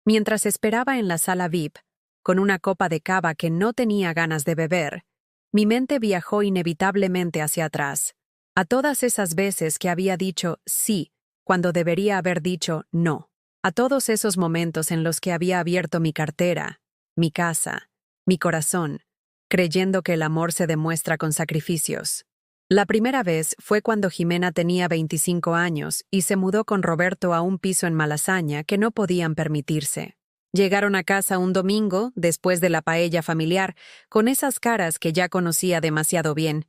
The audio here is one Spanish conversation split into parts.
Mientras esperaba en la sala VIP, con una copa de cava que no tenía ganas de beber, mi mente viajó inevitablemente hacia atrás, a todas esas veces que había dicho sí cuando debería haber dicho no, a todos esos momentos en los que había abierto mi cartera, mi casa, mi corazón, creyendo que el amor se demuestra con sacrificios. La primera vez fue cuando Jimena tenía 25 años y se mudó con Roberto a un piso en Malasaña que no podían permitirse. Llegaron a casa un domingo, después de la paella familiar, con esas caras que ya conocía demasiado bien.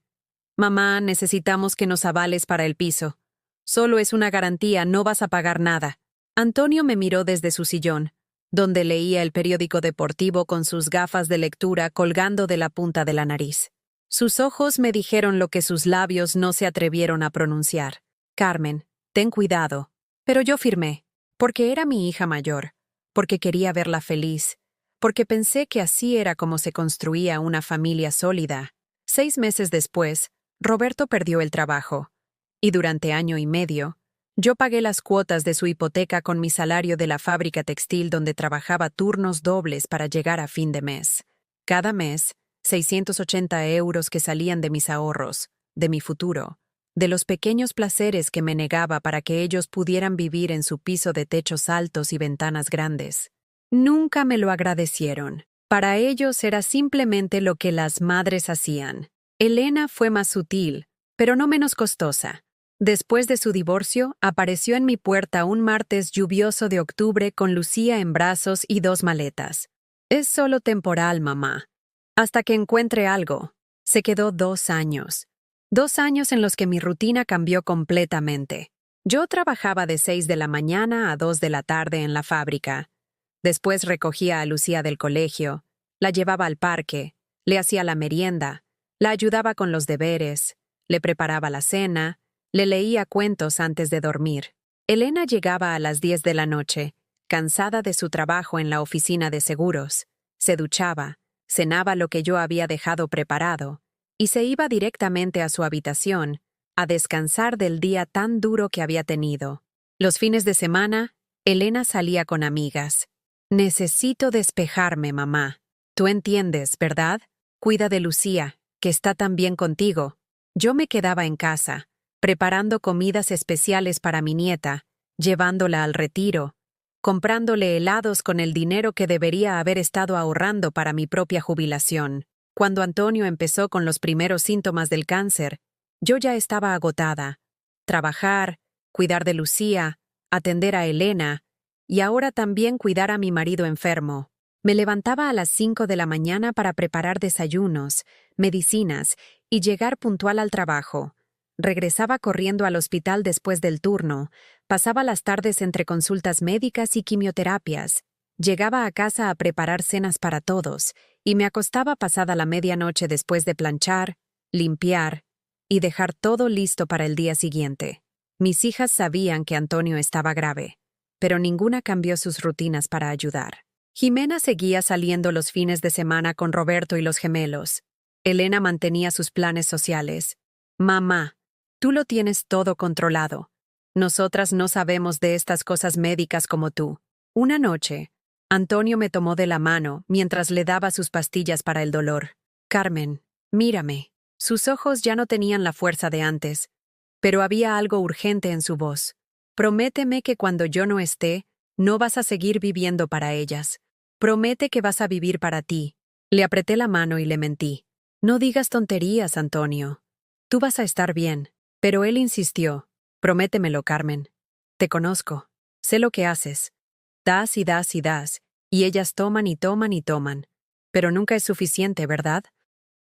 «Mamá, necesitamos que nos avales para el piso. Solo es una garantía, no vas a pagar nada». Antonio me miró desde su sillón, donde leía el periódico deportivo con sus gafas de lectura colgando de la punta de la nariz. Sus ojos me dijeron lo que sus labios no se atrevieron a pronunciar. «Carmen, ten cuidado». Pero yo firmé, porque era mi hija mayor, porque quería verla feliz, porque pensé que así era como se construía una familia sólida. 6 meses después, Roberto perdió el trabajo, y durante año y medio, yo pagué las cuotas de su hipoteca con mi salario de la fábrica textil donde trabajaba turnos dobles para llegar a fin de mes. Cada mes, 680 euros que salían de mis ahorros, de mi futuro, de los pequeños placeres que me negaba para que ellos pudieran vivir en su piso de techos altos y ventanas grandes. Nunca me lo agradecieron. Para ellos era simplemente lo que las madres hacían. Elena fue más sutil, pero no menos costosa. Después de su divorcio, apareció en mi puerta un martes lluvioso de octubre con Lucía en brazos y 2 maletas. «Es solo temporal, mamá. Hasta que encuentre algo». Se quedó 2 años. 2 años en los que mi rutina cambió completamente. Yo trabajaba de 6 de la mañana a 2 de la tarde en la fábrica. Después recogía a Lucía del colegio, la llevaba al parque, le hacía la merienda, la ayudaba con los deberes, le preparaba la cena, le leía cuentos antes de dormir. Elena llegaba a las 10 de la noche, cansada de su trabajo en la oficina de seguros. Se duchaba, cenaba lo que yo había dejado preparado, y se iba directamente a su habitación, a descansar del día tan duro que había tenido. Los fines de semana, Elena salía con amigas. «Necesito despejarme, mamá. Tú entiendes, ¿verdad? Cuida de Lucía, que está tan bien contigo». Yo me quedaba en casa, preparando comidas especiales para mi nieta, llevándola al retiro, comprándole helados con el dinero que debería haber estado ahorrando para mi propia jubilación. Cuando Antonio empezó con los primeros síntomas del cáncer, yo ya estaba agotada. Trabajar, cuidar de Lucía, atender a Elena, y ahora también cuidar a mi marido enfermo. Me levantaba a las 5 de la mañana para preparar desayunos, medicinas y llegar puntual al trabajo. Regresaba corriendo al hospital después del turno, pasaba las tardes entre consultas médicas y quimioterapias, llegaba a casa a preparar cenas para todos y me acostaba pasada la medianoche después de planchar, limpiar y dejar todo listo para el día siguiente. Mis hijas sabían que Antonio estaba grave, pero ninguna cambió sus rutinas para ayudar. Jimena seguía saliendo los fines de semana con Roberto y los gemelos. Elena mantenía sus planes sociales. «Mamá, tú lo tienes todo controlado. Nosotras no sabemos de estas cosas médicas como tú». Una noche, Antonio me tomó de la mano mientras le daba sus pastillas para el dolor. «Carmen, mírame». Sus ojos ya no tenían la fuerza de antes, pero había algo urgente en su voz. «Prométeme que cuando yo no esté, no vas a seguir viviendo para ellas. Promete que vas a vivir para ti». Le apreté la mano y le mentí. «No digas tonterías, Antonio. Tú vas a estar bien». Pero él insistió. «Prométemelo, Carmen. Te conozco. Sé lo que haces. Das y das y das, y ellas toman y toman y toman. Pero nunca es suficiente, ¿verdad?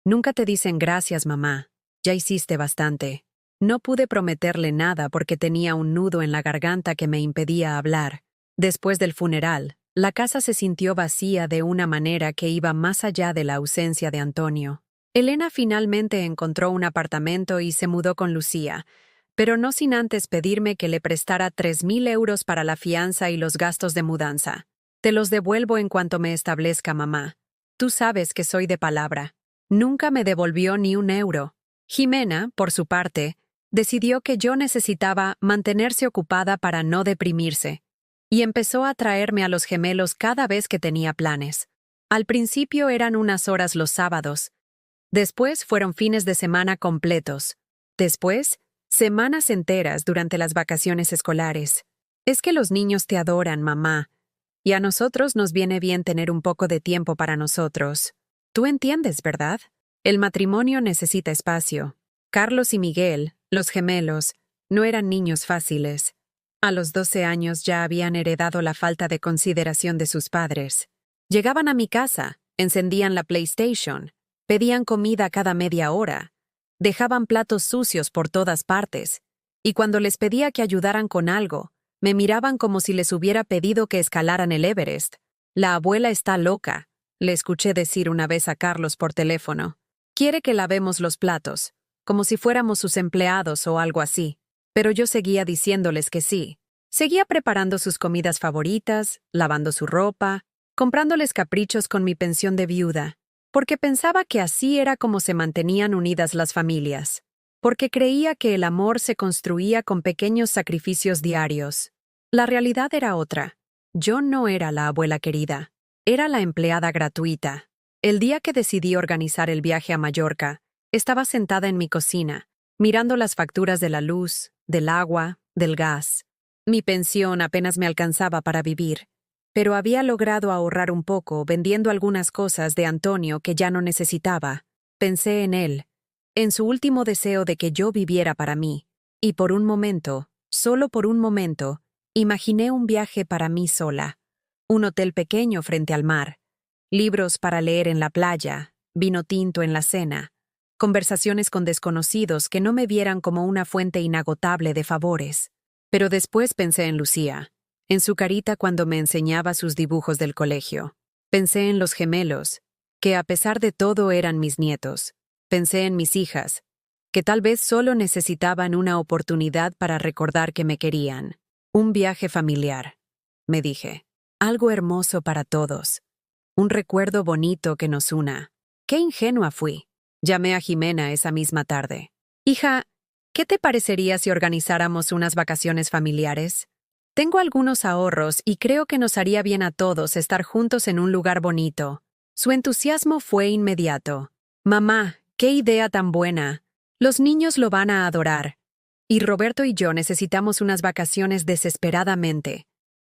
Nunca te dicen gracias, mamá. Ya hiciste bastante». No pude prometerle nada porque tenía un nudo en la garganta que me impedía hablar. Después del funeral, la casa se sintió vacía de una manera que iba más allá de la ausencia de Antonio. Elena finalmente encontró un apartamento y se mudó con Lucía, pero no sin antes pedirme que le prestara 3.000 euros para la fianza y los gastos de mudanza. «Te los devuelvo en cuanto me establezca, mamá. Tú sabes que soy de palabra». Nunca me devolvió ni un euro. Jimena, por su parte, decidió que yo necesitaba mantenerse ocupada para no deprimirse. y empezó a traerme a los gemelos cada vez que tenía planes. Al principio eran unas horas los sábados. Después fueron fines de semana completos. Después, semanas enteras durante las vacaciones escolares. Es que los niños te adoran, mamá. Y a nosotros nos viene bien tener un poco de tiempo para nosotros. Tú entiendes, ¿verdad? El matrimonio necesita espacio. Carlos y Miguel, los gemelos, no eran niños fáciles. A los 12 años ya habían heredado la falta de consideración de sus padres. Llegaban a mi casa, encendían la PlayStation, pedían comida cada media hora, dejaban platos sucios por todas partes, y cuando les pedía que ayudaran con algo, me miraban como si les hubiera pedido que escalaran el Everest. La abuela está loca, le escuché decir una vez a Carlos por teléfono. Quiere que lavemos los platos, como si fuéramos sus empleados o algo así. Pero yo seguía diciéndoles que sí. Seguía preparando sus comidas favoritas, lavando su ropa, comprándoles caprichos con mi pensión de viuda, porque pensaba que así era como se mantenían unidas las familias, porque creía que el amor se construía con pequeños sacrificios diarios. La realidad era otra. Yo no era la abuela querida, era la empleada gratuita. El día que decidí organizar el viaje a Mallorca, estaba sentada en mi cocina, mirando las facturas de la luz, del agua, del gas. Mi pensión apenas me alcanzaba para vivir, pero había logrado ahorrar un poco vendiendo algunas cosas de Antonio que ya no necesitaba. Pensé en él, en su último deseo de que yo viviera para mí, y por un momento, solo por un momento, imaginé un viaje para mí sola, un hotel pequeño frente al mar, libros para leer en la playa, vino tinto en la cena, conversaciones con desconocidos que no me vieran como una fuente inagotable de favores. Pero después pensé en Lucía, en su carita cuando me enseñaba sus dibujos del colegio. Pensé en los gemelos, que a pesar de todo eran mis nietos. Pensé en mis hijas, que tal vez solo necesitaban una oportunidad para recordar que me querían. Un viaje familiar, me dije. Algo hermoso para todos. Un recuerdo bonito que nos una. ¡Qué ingenua fui! Llamé a Jimena esa misma tarde. Hija, ¿qué te parecería si organizáramos unas vacaciones familiares? Tengo algunos ahorros y creo que nos haría bien a todos estar juntos en un lugar bonito. Su entusiasmo fue inmediato. Mamá, qué idea tan buena. Los niños lo van a adorar. Y Roberto y yo necesitamos unas vacaciones desesperadamente.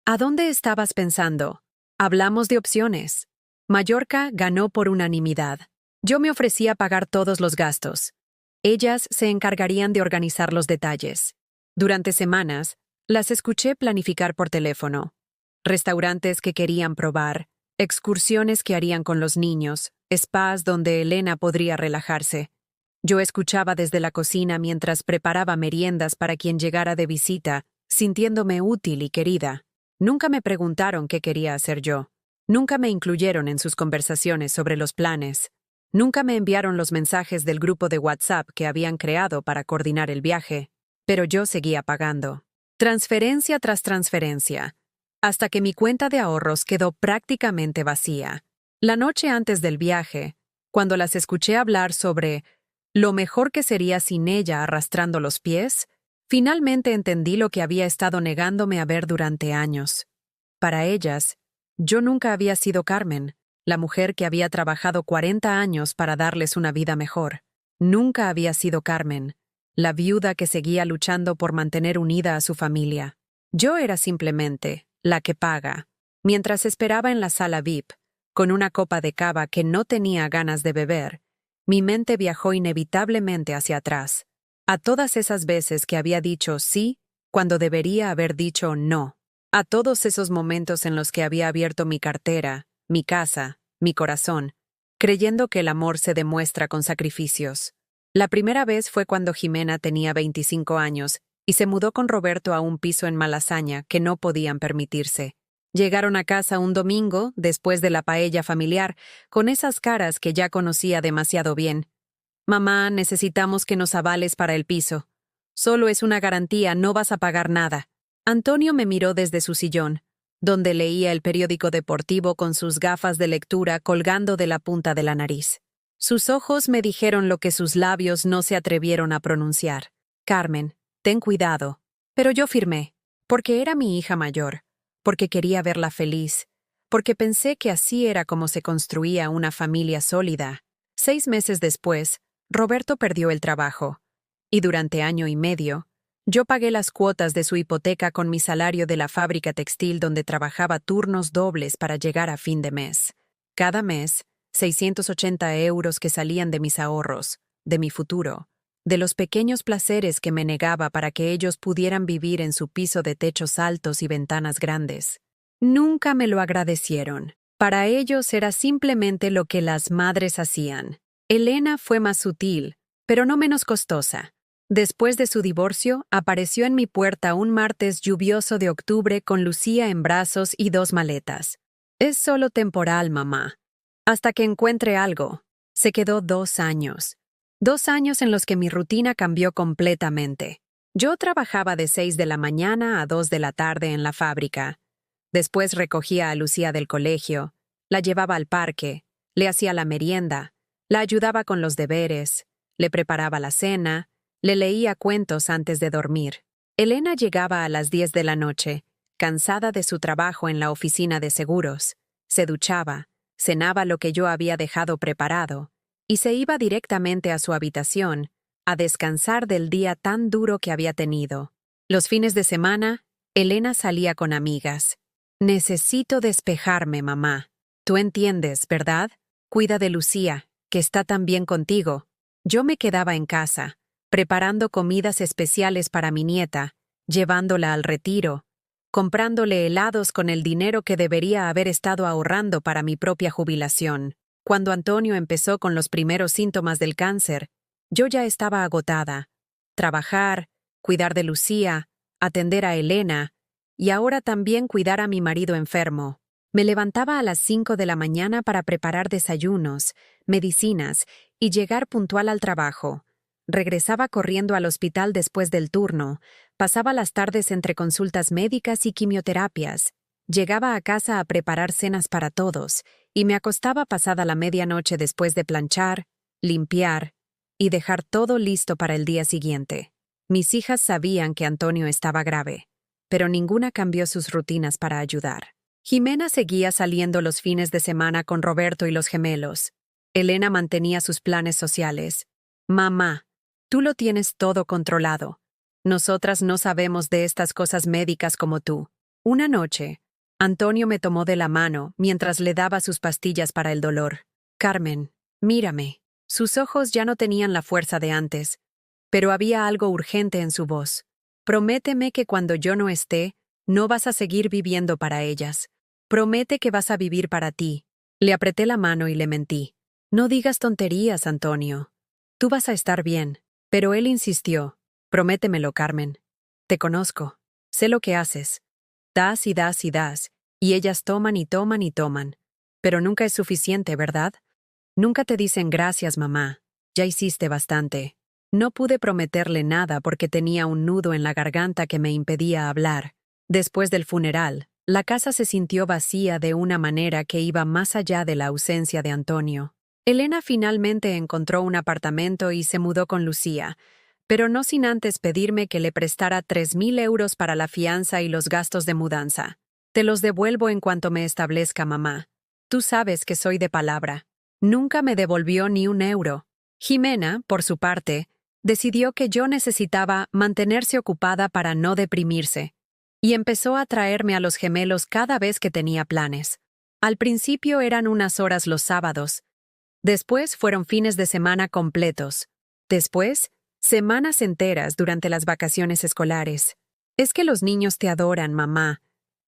¿A dónde estabas pensando? Hablamos de opciones. Mallorca ganó por unanimidad. Yo me ofrecía pagar todos los gastos. Ellas se encargarían de organizar los detalles. Durante semanas, las escuché planificar por teléfono. Restaurantes que querían probar, excursiones que harían con los niños, spas donde Elena podría relajarse. Yo escuchaba desde la cocina mientras preparaba meriendas para quien llegara de visita, sintiéndome útil y querida. Nunca me preguntaron qué quería hacer yo. Nunca me incluyeron en sus conversaciones sobre los planes. Nunca me enviaron los mensajes del grupo de WhatsApp que habían creado para coordinar el viaje, pero yo seguía pagando. Transferencia tras transferencia, hasta que mi cuenta de ahorros quedó prácticamente vacía. La noche antes del viaje, cuando las escuché hablar sobre lo mejor que sería sin ella arrastrando los pies, finalmente entendí lo que había estado negándome a ver durante años. Para ellas, yo nunca había sido Carmen, la mujer que había trabajado 40 años para darles una vida mejor. Nunca había sido Carmen, la viuda que seguía luchando por mantener unida a su familia. Yo era simplemente la que paga. Mientras esperaba en la sala VIP, con una copa de cava que no tenía ganas de beber, mi mente viajó inevitablemente hacia atrás, a todas esas veces que había dicho sí cuando debería haber dicho no, a todos esos momentos en los que había abierto mi cartera, mi casa, mi corazón, creyendo que el amor se demuestra con sacrificios. La primera vez fue cuando Jimena tenía 25 años y se mudó con Roberto a un piso en Malasaña que no podían permitirse. Llegaron a casa un domingo, después de la paella familiar, con esas caras que ya conocía demasiado bien. Mamá, necesitamos que nos avales para el piso. Solo es una garantía, no vas a pagar nada. Antonio me miró desde su sillón, donde leía el periódico deportivo con sus gafas de lectura colgando de la punta de la nariz. Sus ojos me dijeron lo que sus labios no se atrevieron a pronunciar. Carmen, ten cuidado. Pero yo firmé, porque era mi hija mayor, porque quería verla feliz, porque pensé que así era como se construía una familia sólida. 6 meses después, Roberto perdió el trabajo, y durante año y medio, yo pagué las cuotas de su hipoteca con mi salario de la fábrica textil donde trabajaba turnos dobles para llegar a fin de mes. Cada mes, 680 euros que salían de mis ahorros, de mi futuro, de los pequeños placeres que me negaba para que ellos pudieran vivir en su piso de techos altos y ventanas grandes. Nunca me lo agradecieron. Para ellos era simplemente lo que las madres hacían. Elena fue más sutil, pero no menos costosa. Después de su divorcio, apareció en mi puerta un martes lluvioso de octubre con Lucía en brazos y 2 maletas. Es solo temporal, mamá. Hasta que encuentre algo. Se quedó 2 años. 2 años en los que mi rutina cambió completamente. Yo trabajaba de 6 de la mañana a 2 de la tarde en la fábrica. Después recogía a Lucía del colegio, la llevaba al parque, le hacía la merienda, la ayudaba con los deberes, le preparaba la cena, le leía cuentos antes de dormir. Elena llegaba a las 10 de la noche, cansada de su trabajo en la oficina de seguros. Se duchaba, cenaba lo que yo había dejado preparado, y se iba directamente a su habitación, a descansar del día tan duro que había tenido. Los fines de semana, Elena salía con amigas. Necesito despejarme, mamá. Tú entiendes, ¿verdad? Cuida de Lucía, que está tan bien contigo. Yo me quedaba en casa, preparando comidas especiales para mi nieta, llevándola al retiro, comprándole helados con el dinero que debería haber estado ahorrando para mi propia jubilación. Cuando Antonio empezó con los primeros síntomas del cáncer, yo ya estaba agotada. Trabajar, cuidar de Lucía, atender a Elena, y ahora también cuidar a mi marido enfermo. Me levantaba a las 5 de la mañana para preparar desayunos, medicinas y llegar puntual al trabajo. Regresaba corriendo al hospital después del turno, pasaba las tardes entre consultas médicas y quimioterapias, llegaba a casa a preparar cenas para todos y me acostaba pasada la medianoche después de planchar, limpiar y dejar todo listo para el día siguiente. Mis hijas sabían que Antonio estaba grave, pero ninguna cambió sus rutinas para ayudar. Jimena seguía saliendo los fines de semana con Roberto y los gemelos. Elena mantenía sus planes sociales. Mamá, tú lo tienes todo controlado. Nosotras no sabemos de estas cosas médicas como tú. Una noche, Antonio me tomó de la mano mientras le daba sus pastillas para el dolor. Carmen, mírame. Sus ojos ya no tenían la fuerza de antes, pero había algo urgente en su voz. Prométeme que cuando yo no esté, no vas a seguir viviendo para ellas. Promete que vas a vivir para ti. Le apreté la mano y le mentí. No digas tonterías, Antonio. Tú vas a estar bien. Pero él insistió. Prométemelo, Carmen. Te conozco. Sé lo que haces. Das y das y das, y ellas toman y toman y toman. Pero nunca es suficiente, ¿verdad? Nunca te dicen gracias, mamá. Ya hiciste bastante. No pude prometerle nada porque tenía un nudo en la garganta que me impedía hablar. Después del funeral, la casa se sintió vacía de una manera que iba más allá de la ausencia de Antonio. Elena finalmente encontró un apartamento y se mudó con Lucía, pero no sin antes pedirme que le prestara 3.000 euros para la fianza y los gastos de mudanza. Te los devuelvo en cuanto me establezca, mamá. Tú sabes que soy de palabra. Nunca me devolvió ni un euro. Jimena, por su parte, decidió que yo necesitaba mantenerse ocupada para no deprimirse, y empezó a traerme a los gemelos cada vez que tenía planes. Al principio eran unas horas los sábados. Después fueron fines de semana completos. Después, semanas enteras durante las vacaciones escolares. Es que los niños te adoran, mamá,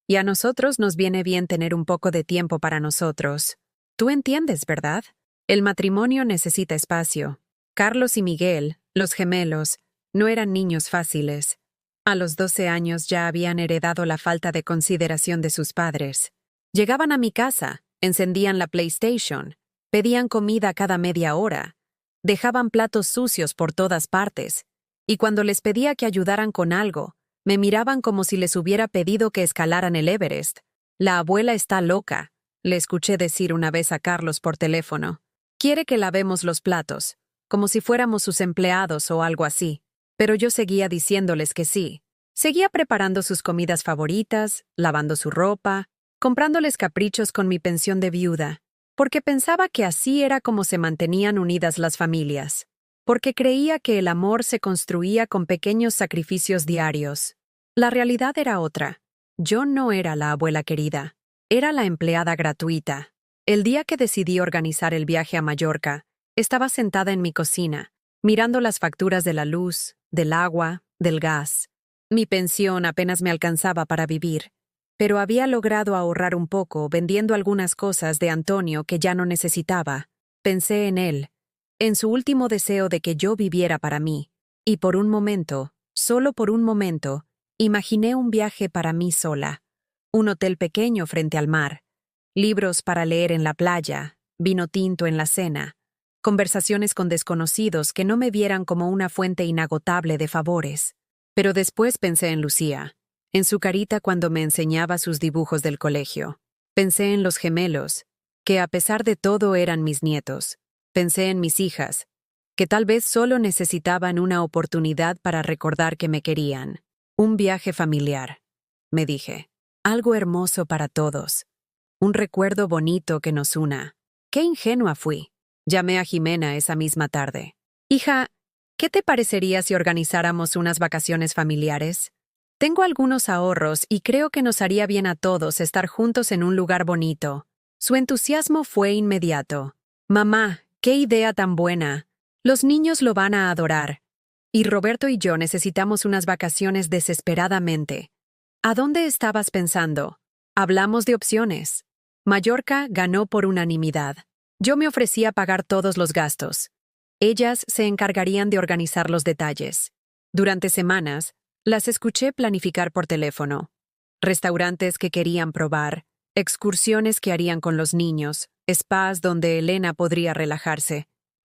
y a nosotros nos viene bien tener un poco de tiempo para nosotros. Tú entiendes, ¿verdad? El matrimonio necesita espacio. Carlos y Miguel, los gemelos, no eran niños fáciles. A los 12 años ya habían heredado la falta de consideración de sus padres. Llegaban a mi casa, encendían la PlayStation, pedían comida cada media hora, dejaban platos sucios por todas partes, y cuando les pedía que ayudaran con algo, me miraban como si les hubiera pedido que escalaran el Everest. La abuela está loca, le escuché decir una vez a Carlos por teléfono. Quiere que lavemos los platos, como si fuéramos sus empleados o algo así. Pero yo seguía diciéndoles que sí. Seguía preparando sus comidas favoritas, lavando su ropa, comprándoles caprichos con mi pensión de viuda, porque pensaba que así era como se mantenían unidas las familias, porque creía que el amor se construía con pequeños sacrificios diarios. La realidad era otra. Yo no era la abuela querida, era la empleada gratuita. El día que decidí organizar el viaje a Mallorca, estaba sentada en mi cocina, mirando las facturas de la luz, del agua, del gas. Mi pensión apenas me alcanzaba para vivir, pero había logrado ahorrar un poco vendiendo algunas cosas de Antonio que ya no necesitaba. Pensé en él, en su último deseo de que yo viviera para mí, y por un momento, solo por un momento, imaginé un viaje para mí sola, un hotel pequeño frente al mar, libros para leer en la playa, vino tinto en la cena, conversaciones con desconocidos que no me vieran como una fuente inagotable de favores. Pero después pensé en Lucía, en su carita cuando me enseñaba sus dibujos del colegio. Pensé en los gemelos, que a pesar de todo eran mis nietos. Pensé en mis hijas, que tal vez solo necesitaban una oportunidad para recordar que me querían. Un viaje familiar, me dije. Algo hermoso para todos. Un recuerdo bonito que nos una. Qué ingenua fui. Llamé a Jimena esa misma tarde. Hija, ¿qué te parecería si organizáramos unas vacaciones familiares? Tengo algunos ahorros y creo que nos haría bien a todos estar juntos en un lugar bonito. Su entusiasmo fue inmediato. Mamá, qué idea tan buena. Los niños lo van a adorar. Y Roberto y yo necesitamos unas vacaciones desesperadamente. ¿A dónde estabas pensando? Hablamos de opciones. Mallorca ganó por unanimidad. Yo me ofrecía pagar todos los gastos. Ellas se encargarían de organizar los detalles. Durante semanas, las escuché planificar por teléfono. Restaurantes que querían probar, excursiones que harían con los niños, spas donde Elena podría relajarse.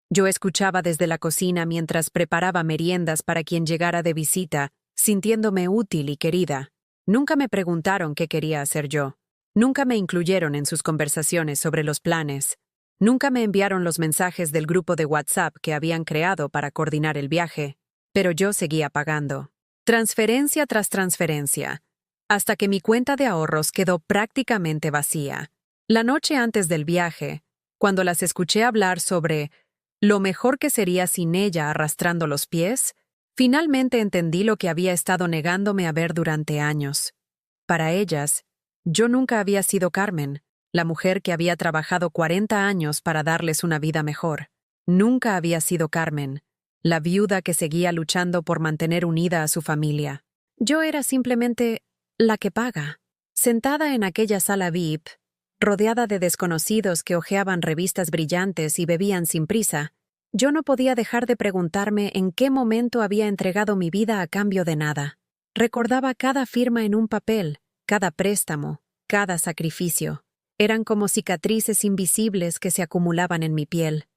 Yo escuchaba desde la cocina mientras preparaba meriendas para quien llegara de visita, sintiéndome útil y querida. Nunca me preguntaron qué quería hacer yo. Nunca me incluyeron en sus conversaciones sobre los planes. Nunca me enviaron los mensajes del grupo de WhatsApp que habían creado para coordinar el viaje, pero yo seguía pagando. Transferencia tras transferencia, hasta que mi cuenta de ahorros quedó prácticamente vacía. La noche antes del viaje, cuando las escuché hablar sobre lo mejor que sería sin ella arrastrando los pies, finalmente entendí lo que había estado negándome a ver durante años. Para ellas, yo nunca había sido Carmen, la mujer que había trabajado 40 años para darles una vida mejor. Nunca había sido Carmen, la viuda que seguía luchando por mantener unida a su familia. Yo era simplemente la que paga. Sentada en aquella sala VIP, rodeada de desconocidos que hojeaban revistas brillantes y bebían sin prisa, yo no podía dejar de preguntarme en qué momento había entregado mi vida a cambio de nada. Recordaba cada firma en un papel, cada préstamo, cada sacrificio. Eran como cicatrices invisibles que se acumulaban en mi piel.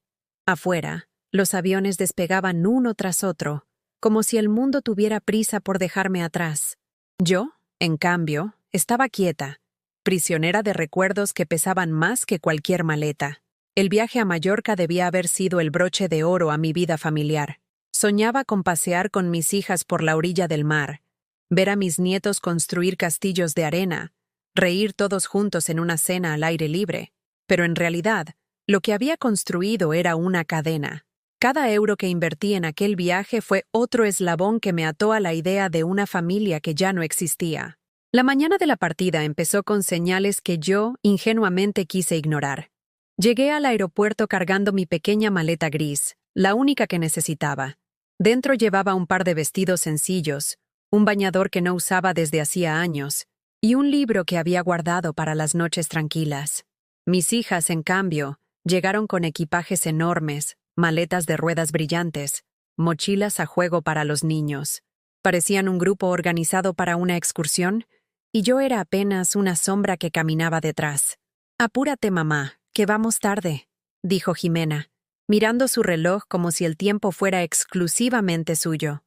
Afuera, los aviones despegaban uno tras otro, como si el mundo tuviera prisa por dejarme atrás. Yo, en cambio, estaba quieta, prisionera de recuerdos que pesaban más que cualquier maleta. El viaje a Mallorca debía haber sido el broche de oro a mi vida familiar. Soñaba con pasear con mis hijas por la orilla del mar, ver a mis nietos construir castillos de arena, reír todos juntos en una cena al aire libre. Pero en realidad, lo que había construido era una cadena. Cada euro que invertí en aquel viaje fue otro eslabón que me ató a la idea de una familia que ya no existía. La mañana de la partida empezó con señales que yo, ingenuamente, quise ignorar. Llegué al aeropuerto cargando mi pequeña maleta gris, la única que necesitaba. Dentro llevaba un par de vestidos sencillos, un bañador que no usaba desde hacía años, y un libro que había guardado para las noches tranquilas. Mis hijas, en cambio, llegaron con equipajes enormes, maletas de ruedas brillantes, mochilas a juego para los niños. Parecían un grupo organizado para una excursión, y yo era apenas una sombra que caminaba detrás. «Apúrate, mamá, que vamos tarde», dijo Jimena, mirando su reloj como si el tiempo fuera exclusivamente suyo.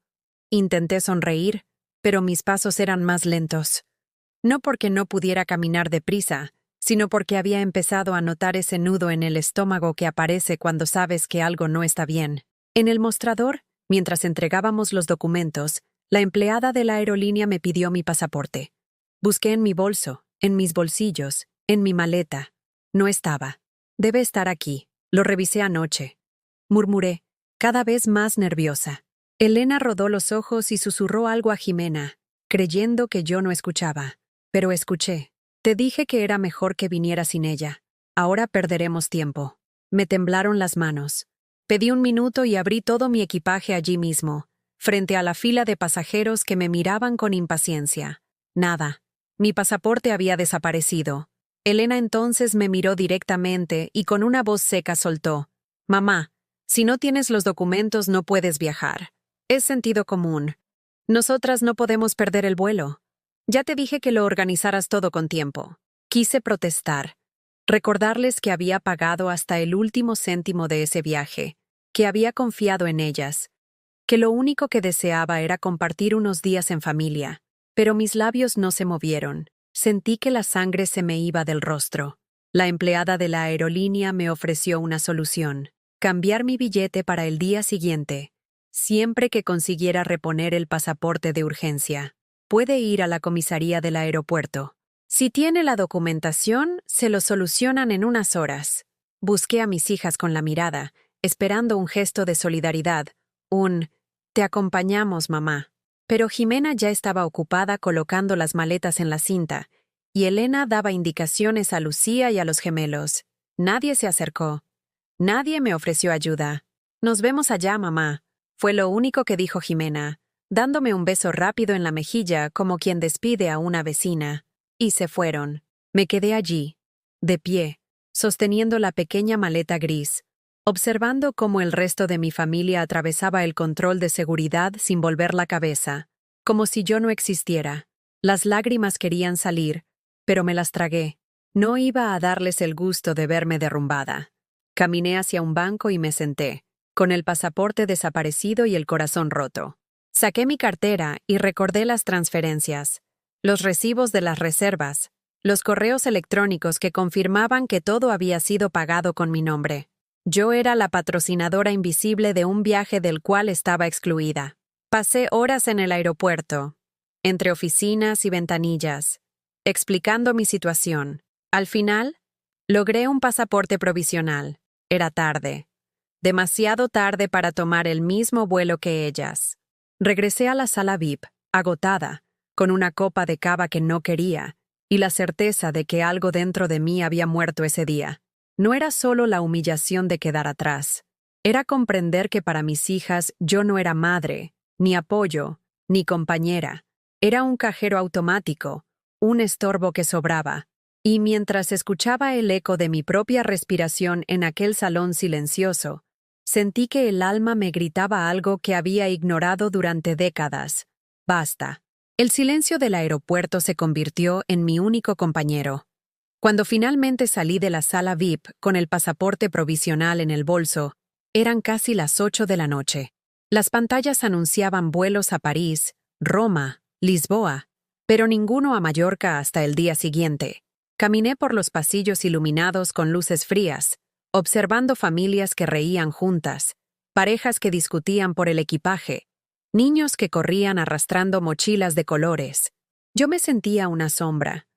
Intenté sonreír, pero mis pasos eran más lentos. No porque no pudiera caminar deprisa, sino porque había empezado a notar ese nudo en el estómago que aparece cuando sabes que algo no está bien. En el mostrador, mientras entregábamos los documentos, La empleada de la aerolínea me pidió mi pasaporte. Busqué en mi bolso, en mis bolsillos, en mi maleta. No estaba. Debe estar aquí. Lo revisé anoche. Murmuré, cada vez más nerviosa. Elena rodó los ojos y susurró algo a Jimena, creyendo que yo no escuchaba. Pero escuché. Te dije que era mejor que viniera sin ella. Ahora perderemos tiempo. Me temblaron las manos. Pedí un minuto y abrí todo mi equipaje allí mismo, frente a la fila de pasajeros que me miraban con impaciencia. Nada. Mi pasaporte había desaparecido. Elena entonces me miró directamente y con una voz seca soltó: «Mamá, si no tienes los documentos no puedes viajar. Es sentido común. Nosotras no podemos perder el vuelo. Ya te dije que lo organizaras todo con tiempo». Quise protestar. Recordarles que había pagado hasta el último céntimo de ese viaje, que había confiado en ellas, que lo único que deseaba era compartir unos días en familia. Pero mis labios no se movieron. Sentí que la sangre se me iba del rostro. La empleada de la aerolínea me ofreció una solución: cambiar mi billete para el día siguiente, siempre que consiguiera reponer el pasaporte de urgencia. Puede ir a la comisaría del aeropuerto. Si tiene la documentación, se lo solucionan en unas horas. Busqué a mis hijas con la mirada, esperando un gesto de solidaridad, un «te acompañamos, mamá». Pero Jimena ya estaba ocupada colocando las maletas en la cinta, y Elena daba indicaciones a Lucía y a los gemelos. Nadie se acercó. Nadie me ofreció ayuda. «Nos vemos allá, mamá», fue lo único que dijo Jimena, dándome un beso rápido en la mejilla como quien despide a una vecina. Y se fueron. Me quedé allí, de pie, sosteniendo la pequeña maleta gris, observando cómo el resto de mi familia atravesaba el control de seguridad sin volver la cabeza, como si yo no existiera. Las lágrimas querían salir, pero me las tragué. No iba a darles el gusto de verme derrumbada. Caminé hacia un banco y me senté, con el pasaporte desaparecido y el corazón roto. Saqué mi cartera y recordé las transferencias, los recibos de las reservas, los correos electrónicos que confirmaban que todo había sido pagado con mi nombre. Yo era la patrocinadora invisible de un viaje del cual estaba excluida. Pasé horas en el aeropuerto, entre oficinas y ventanillas, explicando mi situación. Al final, logré un pasaporte provisional. Era tarde. Demasiado tarde para tomar el mismo vuelo que ellas. Regresé a la sala VIP, agotada, con una copa de cava que no quería, y la certeza de que algo dentro de mí había muerto ese día. No era solo la humillación de quedar atrás. Era comprender que para mis hijas yo no era madre, ni apoyo, ni compañera. Era un cajero automático, un estorbo que sobraba. Y mientras escuchaba el eco de mi propia respiración en aquel salón silencioso, sentí que el alma me gritaba algo que había ignorado durante décadas. Basta. El silencio del aeropuerto se convirtió en mi único compañero. Cuando finalmente salí de la sala VIP con el pasaporte provisional en el bolso, eran casi las 8 de la noche. Las pantallas anunciaban vuelos a París, Roma, Lisboa, pero ninguno a Mallorca hasta el día siguiente. Caminé por los pasillos iluminados con luces frías, observando familias que reían juntas, parejas que discutían por el equipaje, niños que corrían arrastrando mochilas de colores. Yo me sentía una sombra,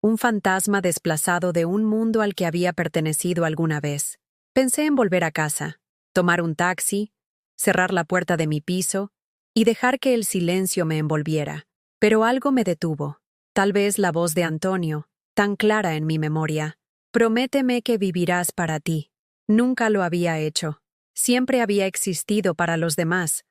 un fantasma desplazado de un mundo al que había pertenecido alguna vez. Pensé en volver a casa, tomar un taxi, cerrar la puerta de mi piso y dejar que el silencio me envolviera. Pero algo me detuvo. Tal vez la voz de Antonio, tan clara en mi memoria. «Prométeme que vivirás para ti». Nunca lo había hecho. Siempre había existido para los demás,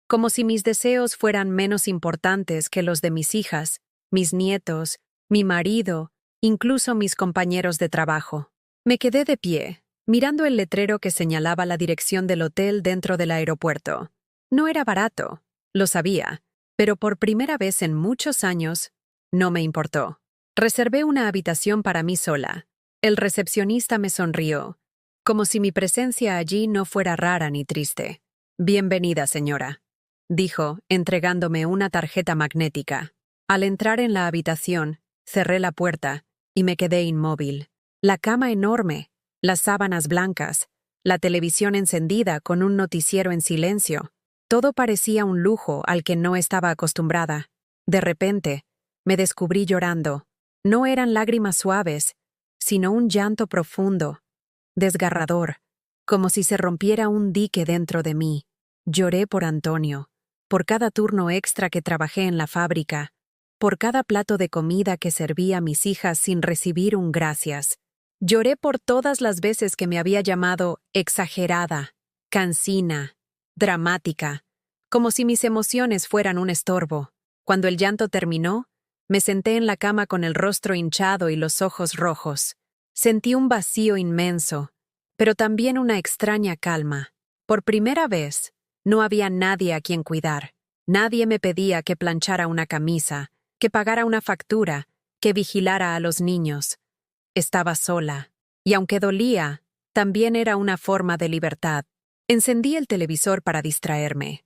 como si mis deseos fueran menos importantes que los de mis hijas, mis nietos, mi marido, incluso mis compañeros de trabajo. Me quedé de pie, mirando el letrero que señalaba la dirección del hotel dentro del aeropuerto. No era barato, lo sabía, pero por primera vez en muchos años, no me importó. Reservé una habitación para mí sola. El recepcionista me sonrió, como si mi presencia allí no fuera rara ni triste. «Bienvenida, señora», dijo, entregándome una tarjeta magnética. Al entrar en la habitación, cerré la puerta y me quedé inmóvil. La cama enorme, las sábanas blancas, la televisión encendida con un noticiero en silencio. Todo parecía un lujo al que no estaba acostumbrada. De repente, me descubrí llorando. No eran lágrimas suaves, sino un llanto profundo, desgarrador, como si se rompiera un dique dentro de mí. Lloré por Antonio, por cada turno extra que trabajé en la fábrica, por cada plato de comida que serví a mis hijas sin recibir un gracias. Lloré por todas las veces que me había llamado exagerada, cansina, dramática, como si mis emociones fueran un estorbo. Cuando el llanto terminó, me senté en la cama con el rostro hinchado y los ojos rojos. Sentí un vacío inmenso, pero también una extraña calma. Por primera vez, no había nadie a quien cuidar. Nadie me pedía que planchara una camisa, que pagara una factura, que vigilara a los niños. Estaba sola, y aunque dolía, también era una forma de libertad. Encendí el televisor para distraerme.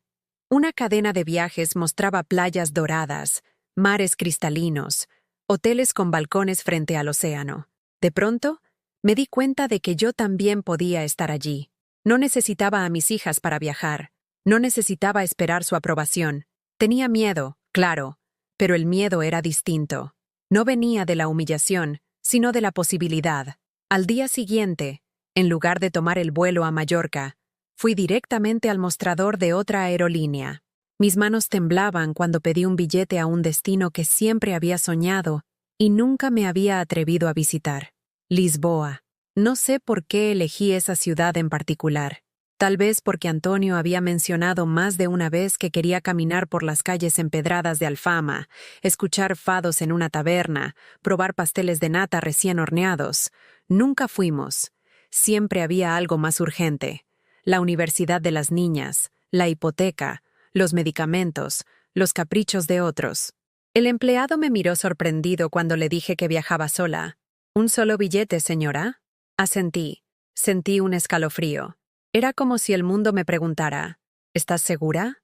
Una cadena de viajes mostraba playas doradas, mares cristalinos, hoteles con balcones frente al océano. De pronto, me di cuenta de que yo también podía estar allí. No necesitaba a mis hijas para viajar. No necesitaba esperar su aprobación. Tenía miedo, claro, pero el miedo era distinto. No venía de la humillación, sino de la posibilidad. Al día siguiente, en lugar de tomar el vuelo a Mallorca, fui directamente al mostrador de otra aerolínea. Mis manos temblaban cuando pedí un billete a un destino que siempre había soñado y nunca me había atrevido a visitar. Lisboa. No sé por qué elegí esa ciudad en particular. Tal vez porque Antonio había mencionado más de una vez que quería caminar por las calles empedradas de Alfama, escuchar fados en una taberna, probar pasteles de nata recién horneados. Nunca fuimos. Siempre había algo más urgente. La universidad de las niñas, la hipoteca, los medicamentos, los caprichos de otros. El empleado me miró sorprendido cuando le dije que viajaba sola. ¿Un solo billete, señora? Asentí. Sentí un escalofrío. Era como si el mundo me preguntara, ¿estás segura?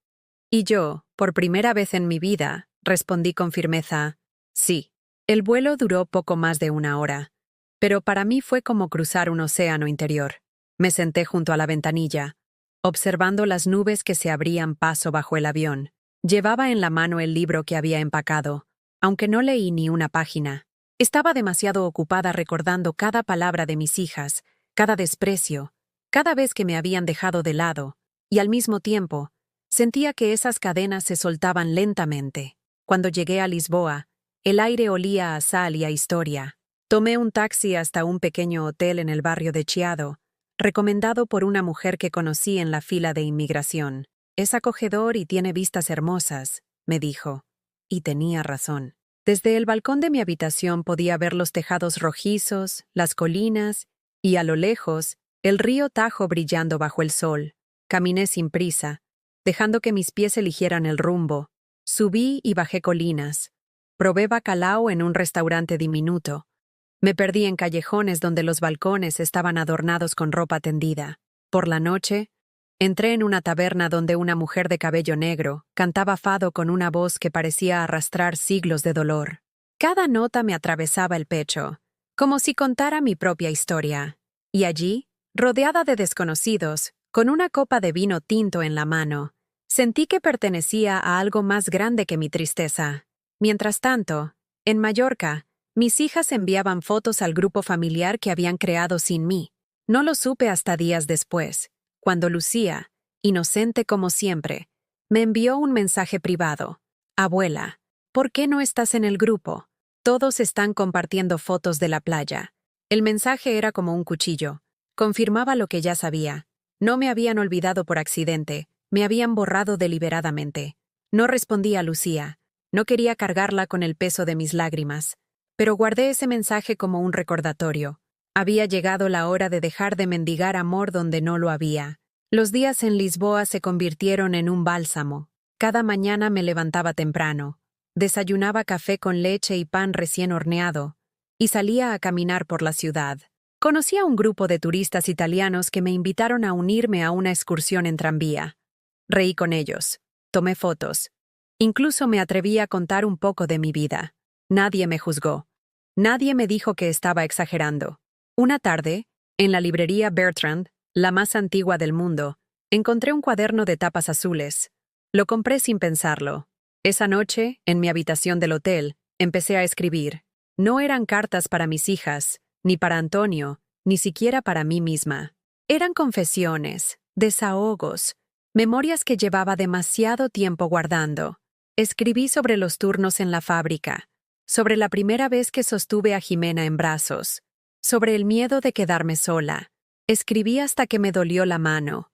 Y yo, por primera vez en mi vida, respondí con firmeza, sí. El vuelo duró poco más de 1 hora, pero para mí fue como cruzar un océano interior. Me senté junto a la ventanilla, observando las nubes que se abrían paso bajo el avión. Llevaba en la mano el libro que había empacado, aunque no leí ni una página. Estaba demasiado ocupada recordando cada palabra de mis hijas, cada desprecio, cada vez que me habían dejado de lado, y al mismo tiempo, sentía que esas cadenas se soltaban lentamente. Cuando llegué a Lisboa, el aire olía a sal y a historia. Tomé un taxi hasta un pequeño hotel en el barrio de Chiado, recomendado por una mujer que conocí en la fila de inmigración. Es acogedor y tiene vistas hermosas, me dijo. Y tenía razón. Desde el balcón de mi habitación podía ver los tejados rojizos, las colinas, y a lo lejos, el río Tajo brillando bajo el sol. Caminé sin prisa, dejando que mis pies eligieran el rumbo. Subí y bajé colinas. Probé bacalao en un restaurante diminuto. Me perdí en callejones donde los balcones estaban adornados con ropa tendida. Por la noche, entré en una taberna donde una mujer de cabello negro cantaba fado con una voz que parecía arrastrar siglos de dolor. Cada nota me atravesaba el pecho, como si contara mi propia historia. Y allí, rodeada de desconocidos, con una copa de vino tinto en la mano, sentí que pertenecía a algo más grande que mi tristeza. Mientras tanto, en Mallorca, mis hijas enviaban fotos al grupo familiar que habían creado sin mí. No lo supe hasta días después, cuando Lucía, inocente como siempre, me envió un mensaje privado. Abuela, ¿por qué no estás en el grupo? Todos están compartiendo fotos de la playa. El mensaje era como un cuchillo. Confirmaba lo que ya sabía. No me habían olvidado por accidente, me habían borrado deliberadamente. No respondí a Lucía. No quería cargarla con el peso de mis lágrimas. Pero guardé ese mensaje como un recordatorio. Había llegado la hora de dejar de mendigar amor donde no lo había. Los días en Lisboa se convirtieron en un bálsamo. Cada mañana me levantaba temprano. Desayunaba café con leche y pan recién horneado. Y salía a caminar por la ciudad. Conocí a un grupo de turistas italianos que me invitaron a unirme a una excursión en tranvía. Reí con ellos. Tomé fotos. Incluso me atreví a contar un poco de mi vida. Nadie me juzgó. Nadie me dijo que estaba exagerando. Una tarde, en la librería Bertrand, la más antigua del mundo, Encontré un cuaderno de tapas azules. Lo compré sin pensarlo. Esa noche, en mi habitación del hotel, empecé a escribir. No eran cartas para mis hijas, ni para Antonio, ni siquiera para mí misma. Eran confesiones, desahogos, memorias que llevaba demasiado tiempo guardando. Escribí sobre los turnos en la fábrica, sobre la primera vez que sostuve a Jimena en brazos, sobre el miedo de quedarme sola. Escribí hasta que me dolió la mano,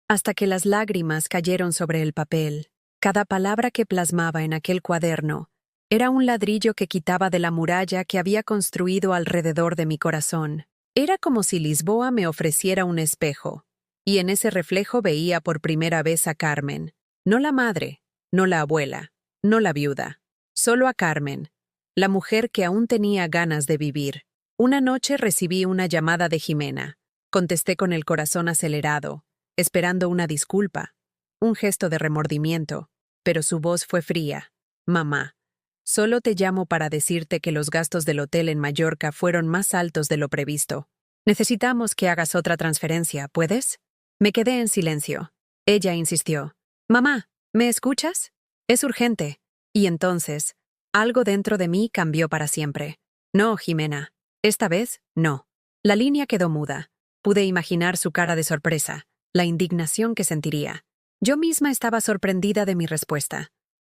hasta que las lágrimas cayeron sobre el papel. Cada palabra que plasmaba en aquel cuaderno era un ladrillo que quitaba de la muralla que había construido alrededor de mi corazón. Era como si Lisboa me ofreciera un espejo, y en ese reflejo veía por primera vez a Carmen. No la madre, no la abuela, no la viuda. Solo a Carmen, la mujer que aún tenía ganas de vivir. Una noche recibí una llamada de Jimena. Contesté con el corazón acelerado, esperando una disculpa, un gesto de remordimiento, pero su voz fue fría. Mamá, solo te llamo para decirte que los gastos del hotel en Mallorca fueron más altos de lo previsto. Necesitamos que hagas otra transferencia, ¿puedes? Me quedé en silencio. Ella insistió. Mamá, ¿me escuchas? Es urgente. Y entonces, algo dentro de mí cambió para siempre. No, Jimena. Esta vez, no. La línea quedó muda. Pude imaginar su cara de sorpresa, la indignación que sentiría. Yo misma estaba sorprendida de mi respuesta.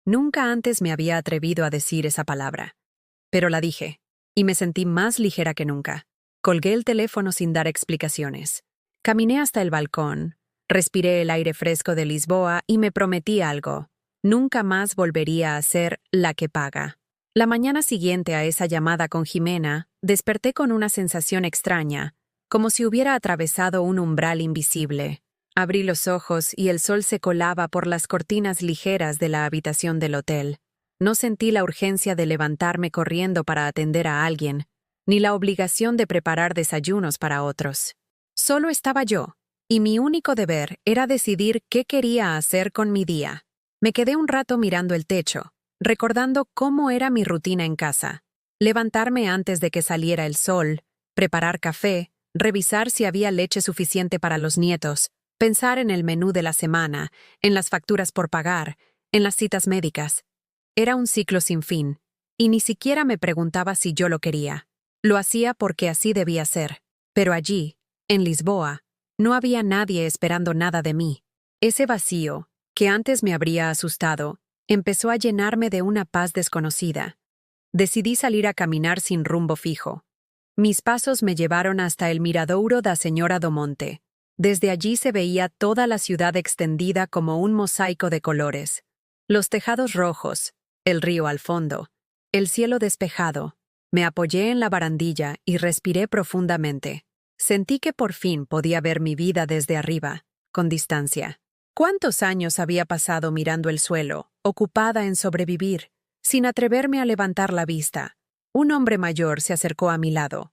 Nunca antes me había atrevido a decir esa palabra. Pero la dije, y me sentí más ligera que nunca. Colgué el teléfono sin dar explicaciones. Caminé hasta el balcón, respiré el aire fresco de Lisboa y me prometí algo. Nunca más volvería a ser la que paga. La mañana siguiente a esa llamada con Jimena, desperté con una sensación extraña, como si hubiera atravesado un umbral invisible. Abrí los ojos y el sol se colaba por las cortinas ligeras de la habitación del hotel. No sentí la urgencia de levantarme corriendo para atender a alguien, ni la obligación de preparar desayunos para otros. Solo estaba yo, y mi único deber era decidir qué quería hacer con mi día. Me quedé un rato mirando el techo, recordando cómo era mi rutina en casa. Levantarme antes de que saliera el sol, preparar café, revisar si había leche suficiente para los nietos, pensar en el menú de la semana, en las facturas por pagar, en las citas médicas. Era un ciclo sin fin, y ni siquiera me preguntaba si yo lo quería. Lo hacía porque así debía ser. Pero allí, en Lisboa, no había nadie esperando nada de mí. Ese vacío, que antes me habría asustado, empezó a llenarme de una paz desconocida. Decidí salir a caminar sin rumbo fijo. Mis pasos me llevaron hasta el Miradouro da Señora do Monte. Desde allí se veía toda la ciudad extendida como un mosaico de colores. Los tejados rojos, el río al fondo, el cielo despejado. Me apoyé en la barandilla y respiré profundamente. Sentí que por fin podía ver mi vida desde arriba, con distancia. ¿Cuántos años había pasado mirando el suelo, ocupada en sobrevivir, sin atreverme a levantar la vista? Un hombre mayor se acercó a mi lado.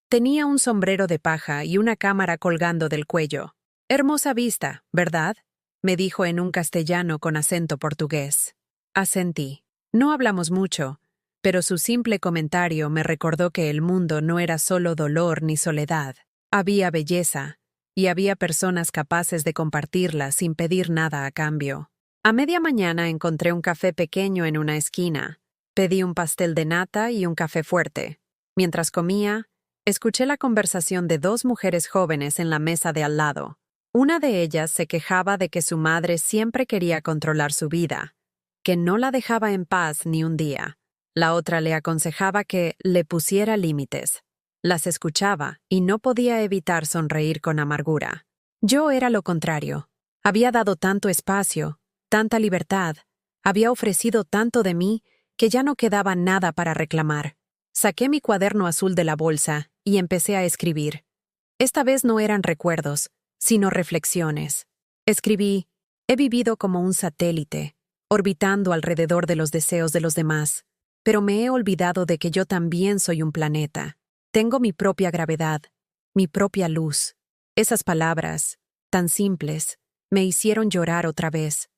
Tenía un sombrero de paja y una cámara colgando del cuello. «Hermosa vista, ¿verdad?», me dijo en un castellano con acento portugués. Asentí. No hablamos mucho, pero su simple comentario me recordó que el mundo no era solo dolor ni soledad. Había belleza, y había personas capaces de compartirla sin pedir nada a cambio. A media mañana encontré un café pequeño en una esquina. Pedí un pastel de nata y un café fuerte. Mientras comía, escuché la conversación de dos mujeres jóvenes en la mesa de al lado. Una de ellas se quejaba de que su madre siempre quería controlar su vida, que no la dejaba en paz ni un día. La otra le aconsejaba que le pusiera límites. Las escuchaba y no podía evitar sonreír con amargura. Yo era lo contrario. Había dado tanto espacio, tanta libertad, había ofrecido tanto de mí que ya no quedaba nada para reclamar. Saqué mi cuaderno azul de la bolsa y empecé a escribir. Esta vez no eran recuerdos, sino reflexiones. Escribí: he vivido como un satélite, orbitando alrededor de los deseos de los demás, pero me he olvidado de que yo también soy un planeta. Tengo mi propia gravedad, mi propia luz. Esas palabras, tan simples, me hicieron llorar otra vez,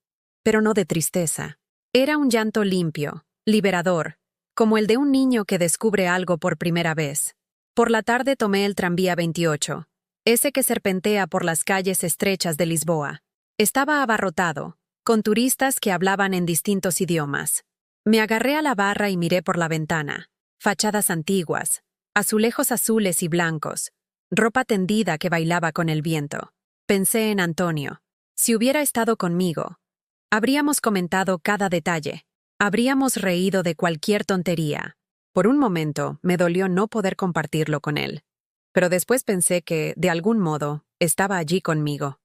pero no de tristeza. Era un llanto limpio, liberador, como el de un niño que descubre algo por primera vez. Por la tarde tomé el tranvía 28, ese que serpentea por las calles estrechas de Lisboa. Estaba abarrotado, con turistas que hablaban en distintos idiomas. Me agarré a la barra y miré por la ventana. Fachadas antiguas, azulejos azules y blancos, ropa tendida que bailaba con el viento. Pensé en Antonio. Si hubiera estado conmigo, habríamos comentado cada detalle. Habríamos reído de cualquier tontería. Por un momento, me dolió no poder compartirlo con él. Pero después pensé que, de algún modo, estaba allí conmigo.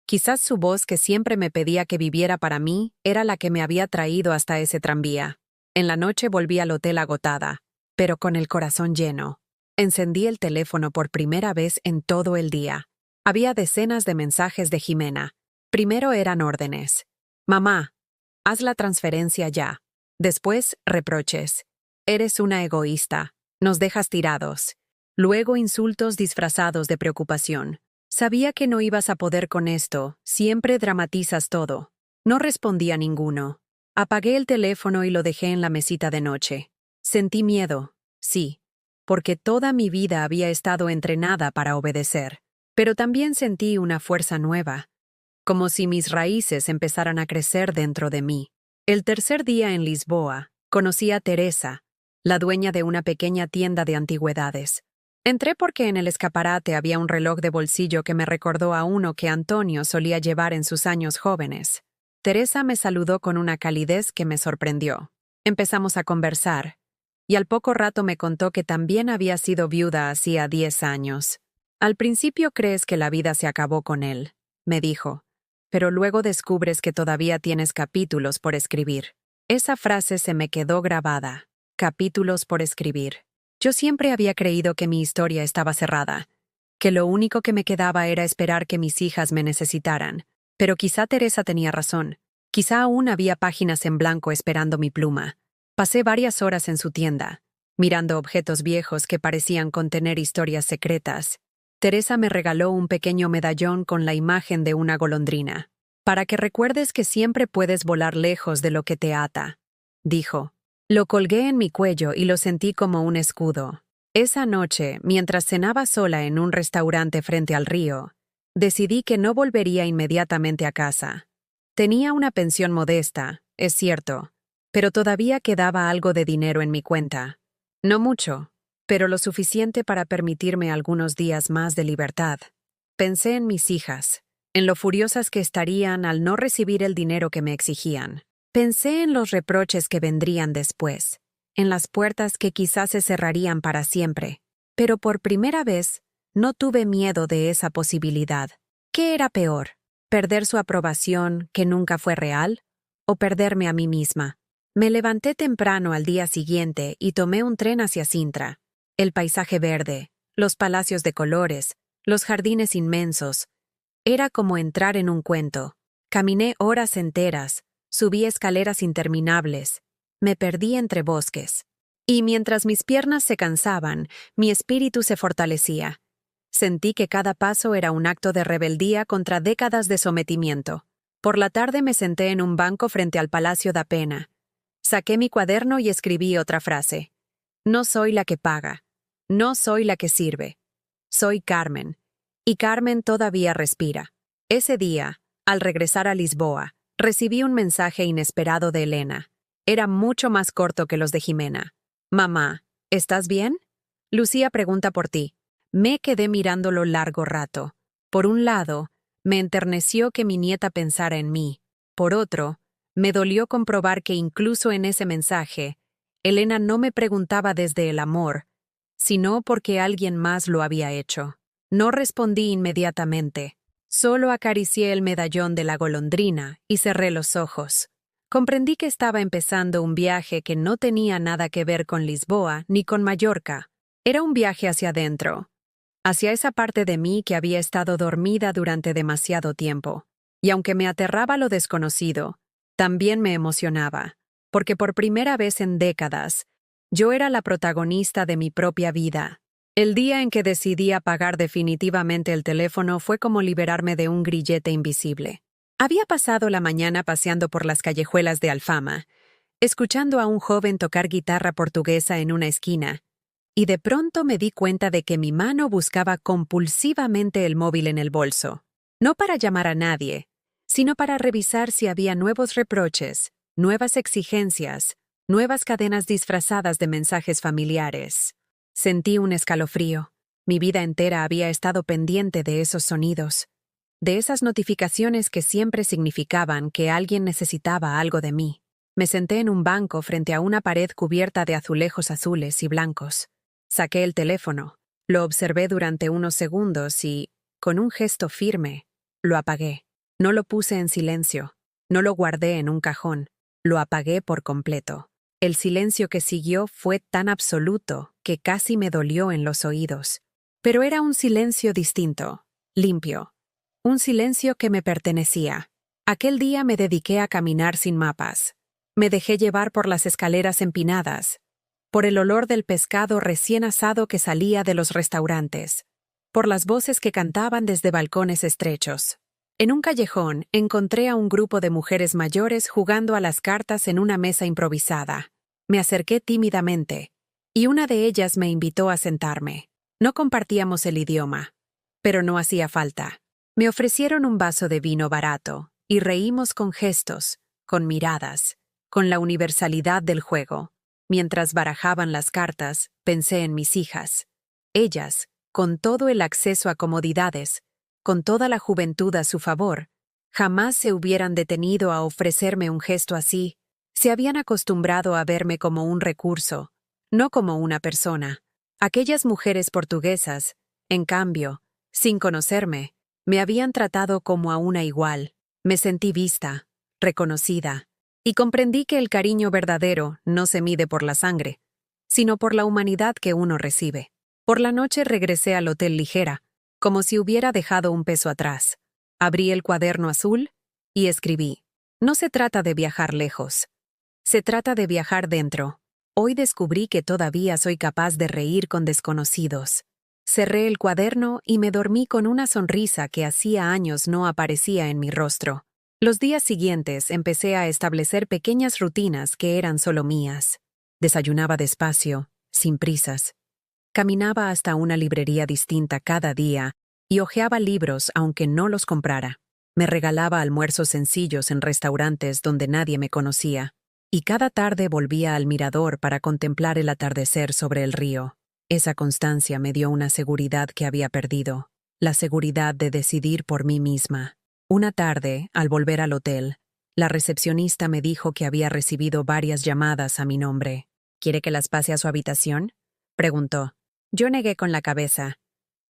Quizás su voz que siempre me pedía que viviera para mí era la que me había traído hasta ese tranvía. En la noche volví al hotel agotada, pero con el corazón lleno. Encendí el teléfono por primera vez en todo el día. Había decenas de mensajes de Jimena. Primero eran órdenes. Mamá, haz la transferencia ya. Después, reproches. Eres una egoísta. Nos dejas tirados. Luego insultos disfrazados de preocupación. Sabía que no ibas a poder con esto. Siempre dramatizas todo. No respondí a ninguno. Apagué el teléfono y lo dejé en la mesita de noche. Sentí miedo, sí, porque toda mi vida había estado entrenada para obedecer. Pero también sentí una fuerza nueva, como si mis raíces empezaran a crecer dentro de mí. El tercer día en Lisboa, conocí a Teresa, la dueña de una pequeña tienda de antigüedades. Entré porque en el escaparate había un reloj de bolsillo que me recordó a uno que Antonio solía llevar en sus años jóvenes. Teresa me saludó con una calidez que me sorprendió. Empezamos a conversar, y al poco rato me contó que también había sido viuda hacía 10 años. Al principio crees que la vida se acabó con él, me dijo, pero luego descubres que todavía tienes capítulos por escribir. Esa frase se me quedó grabada. Capítulos por escribir. Yo siempre había creído que mi historia estaba cerrada, que lo único que me quedaba era esperar que mis hijas me necesitaran. Pero quizá Teresa tenía razón. Quizá aún había páginas en blanco esperando mi pluma. Pasé varias horas en su tienda, mirando objetos viejos que parecían contener historias secretas. Teresa me regaló un pequeño medallón con la imagen de una golondrina. Para que recuerdes que siempre puedes volar lejos de lo que te ata, dijo. Lo colgué en mi cuello y lo sentí como un escudo. Esa noche, mientras cenaba sola en un restaurante frente al río, decidí que no volvería inmediatamente a casa. Tenía una pensión modesta, es cierto, pero todavía quedaba algo de dinero en mi cuenta. No mucho, pero lo suficiente para permitirme algunos días más de libertad. Pensé en mis hijas, en lo furiosas que estarían al no recibir el dinero que me exigían. Pensé en los reproches que vendrían después, en las puertas que quizás se cerrarían para siempre, pero por primera vez no tuve miedo de esa posibilidad. ¿Qué era peor? ¿Perder su aprobación, que nunca fue real? ¿O perderme a mí misma? Me levanté temprano al día siguiente y tomé un tren hacia Sintra. El paisaje verde, los palacios de colores, los jardines inmensos. Era como entrar en un cuento. Caminé horas enteras, subí escaleras interminables, me perdí entre bosques. Y mientras mis piernas se cansaban, mi espíritu se fortalecía. Sentí que cada paso era un acto de rebeldía contra décadas de sometimiento. Por la tarde me senté en un banco frente al Palacio da Pena. Saqué mi cuaderno y escribí otra frase. No soy la que paga. No soy la que sirve. Soy Carmen. Y Carmen todavía respira. Ese día, al regresar a Lisboa, recibí un mensaje inesperado de Elena. Era mucho más corto que los de Jimena. Mamá, ¿estás bien? Lucía pregunta por ti. Me quedé mirándolo largo rato. Por un lado, me enterneció que mi nieta pensara en mí. Por otro, me dolió comprobar que incluso en ese mensaje, Elena no me preguntaba desde el amor, sino porque alguien más lo había hecho. No respondí inmediatamente. Solo acaricié el medallón de la golondrina y cerré los ojos. Comprendí que estaba empezando un viaje que no tenía nada que ver con Lisboa ni con Mallorca. Era un viaje hacia adentro, hacia esa parte de mí que había estado dormida durante demasiado tiempo. Y aunque me aterraba lo desconocido, también me emocionaba, porque por primera vez en décadas, yo era la protagonista de mi propia vida. El día en que decidí apagar definitivamente el teléfono fue como liberarme de un grillete invisible. Había pasado la mañana paseando por las callejuelas de Alfama, escuchando a un joven tocar guitarra portuguesa en una esquina, y de pronto me di cuenta de que mi mano buscaba compulsivamente el móvil en el bolso. No para llamar a nadie, sino para revisar si había nuevos reproches, nuevas exigencias, nuevas cadenas disfrazadas de mensajes familiares. Sentí un escalofrío. Mi vida entera había estado pendiente de esos sonidos, de esas notificaciones que siempre significaban que alguien necesitaba algo de mí. Me senté en un banco frente a una pared cubierta de azulejos azules y blancos. Saqué el teléfono, lo observé durante unos segundos y, con un gesto firme, lo apagué. No lo puse en silencio, no lo guardé en un cajón, lo apagué por completo. El silencio que siguió fue tan absoluto que casi me dolió en los oídos. Pero era un silencio distinto, limpio. Un silencio que me pertenecía. Aquel día me dediqué a caminar sin mapas. Me dejé llevar por las escaleras empinadas, por el olor del pescado recién asado que salía de los restaurantes, por las voces que cantaban desde balcones estrechos. En un callejón encontré a un grupo de mujeres mayores jugando a las cartas en una mesa improvisada. Me acerqué tímidamente, y una de ellas me invitó a sentarme. No compartíamos el idioma, pero no hacía falta. Me ofrecieron un vaso de vino barato, y reímos con gestos, con miradas, con la universalidad del juego. Mientras barajaban las cartas, pensé en mis hijas. Ellas, con todo el acceso a comodidades, con toda la juventud a su favor, jamás se hubieran detenido a ofrecerme un gesto así. Se habían acostumbrado a verme como un recurso, no como una persona. Aquellas mujeres portuguesas, en cambio, sin conocerme, me habían tratado como a una igual. Me sentí vista, reconocida, y comprendí que el cariño verdadero no se mide por la sangre, sino por la humanidad que uno recibe. Por la noche regresé al hotel ligera, como si hubiera dejado un peso atrás. Abrí el cuaderno azul y escribí: no se trata de viajar lejos. Se trata de viajar dentro. Hoy descubrí que todavía soy capaz de reír con desconocidos. Cerré el cuaderno y me dormí con una sonrisa que hacía años no aparecía en mi rostro. Los días siguientes empecé a establecer pequeñas rutinas que eran solo mías. Desayunaba despacio, sin prisas. Caminaba hasta una librería distinta cada día y hojeaba libros aunque no los comprara. Me regalaba almuerzos sencillos en restaurantes donde nadie me conocía. Y cada tarde volvía al mirador para contemplar el atardecer sobre el río. Esa constancia me dio una seguridad que había perdido, la seguridad de decidir por mí misma. Una tarde, al volver al hotel, la recepcionista me dijo que había recibido varias llamadas a mi nombre. ¿Quiere que las pase a su habitación?, preguntó. Yo negué con la cabeza.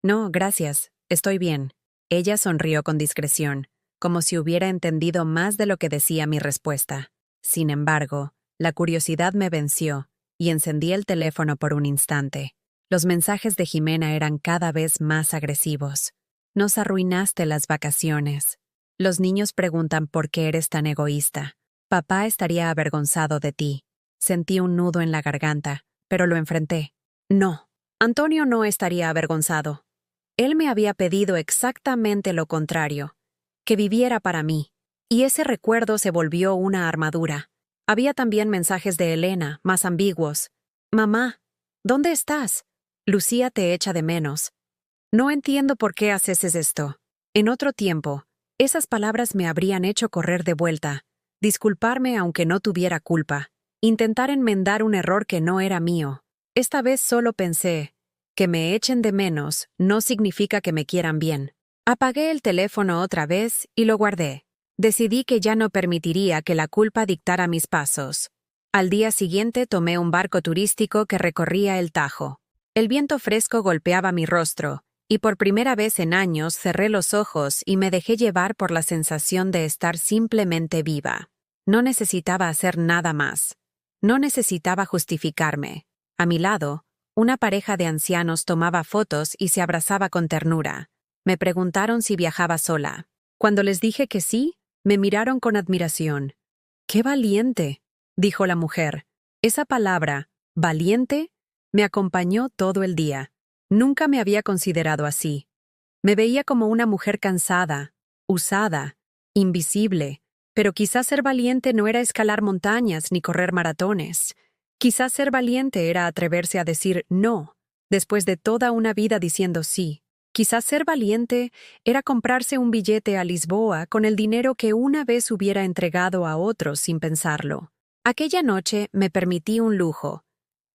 No, gracias, estoy bien. Ella sonrió con discreción, como si hubiera entendido más de lo que decía mi respuesta. Sin embargo, la curiosidad me venció y encendí el teléfono por un instante. Los mensajes de Jimena eran cada vez más agresivos. Nos arruinaste las vacaciones. Los niños preguntan por qué eres tan egoísta. Papá estaría avergonzado de ti. Sentí un nudo en la garganta, pero lo enfrenté. No, Antonio no estaría avergonzado. Él me había pedido exactamente lo contrario, que viviera para mí. Y ese recuerdo se volvió una armadura. Había también mensajes de Elena, más ambiguos. Mamá, ¿dónde estás? Lucía te echa de menos. No entiendo por qué haces esto. En otro tiempo, esas palabras me habrían hecho correr de vuelta, disculparme aunque no tuviera culpa, intentar enmendar un error que no era mío. Esta vez solo pensé, que me echen de menos no significa que me quieran bien. Apagué el teléfono otra vez y lo guardé. Decidí que ya no permitiría que la culpa dictara mis pasos. Al día siguiente tomé un barco turístico que recorría el Tajo. El viento fresco golpeaba mi rostro, y por primera vez en años cerré los ojos y me dejé llevar por la sensación de estar simplemente viva. No necesitaba hacer nada más. No necesitaba justificarme. A mi lado, una pareja de ancianos tomaba fotos y se abrazaba con ternura. Me preguntaron si viajaba sola. Cuando les dije que sí, me miraron con admiración. ¡Qué valiente!, dijo la mujer. Esa palabra, valiente, me acompañó todo el día. Nunca me había considerado así. Me veía como una mujer cansada, usada, invisible, pero quizás ser valiente no era escalar montañas ni correr maratones. Quizás ser valiente era atreverse a decir no, después de toda una vida diciendo sí. Quizás ser valiente era comprarse un billete a Lisboa con el dinero que una vez hubiera entregado a otros sin pensarlo. Aquella noche me permití un lujo.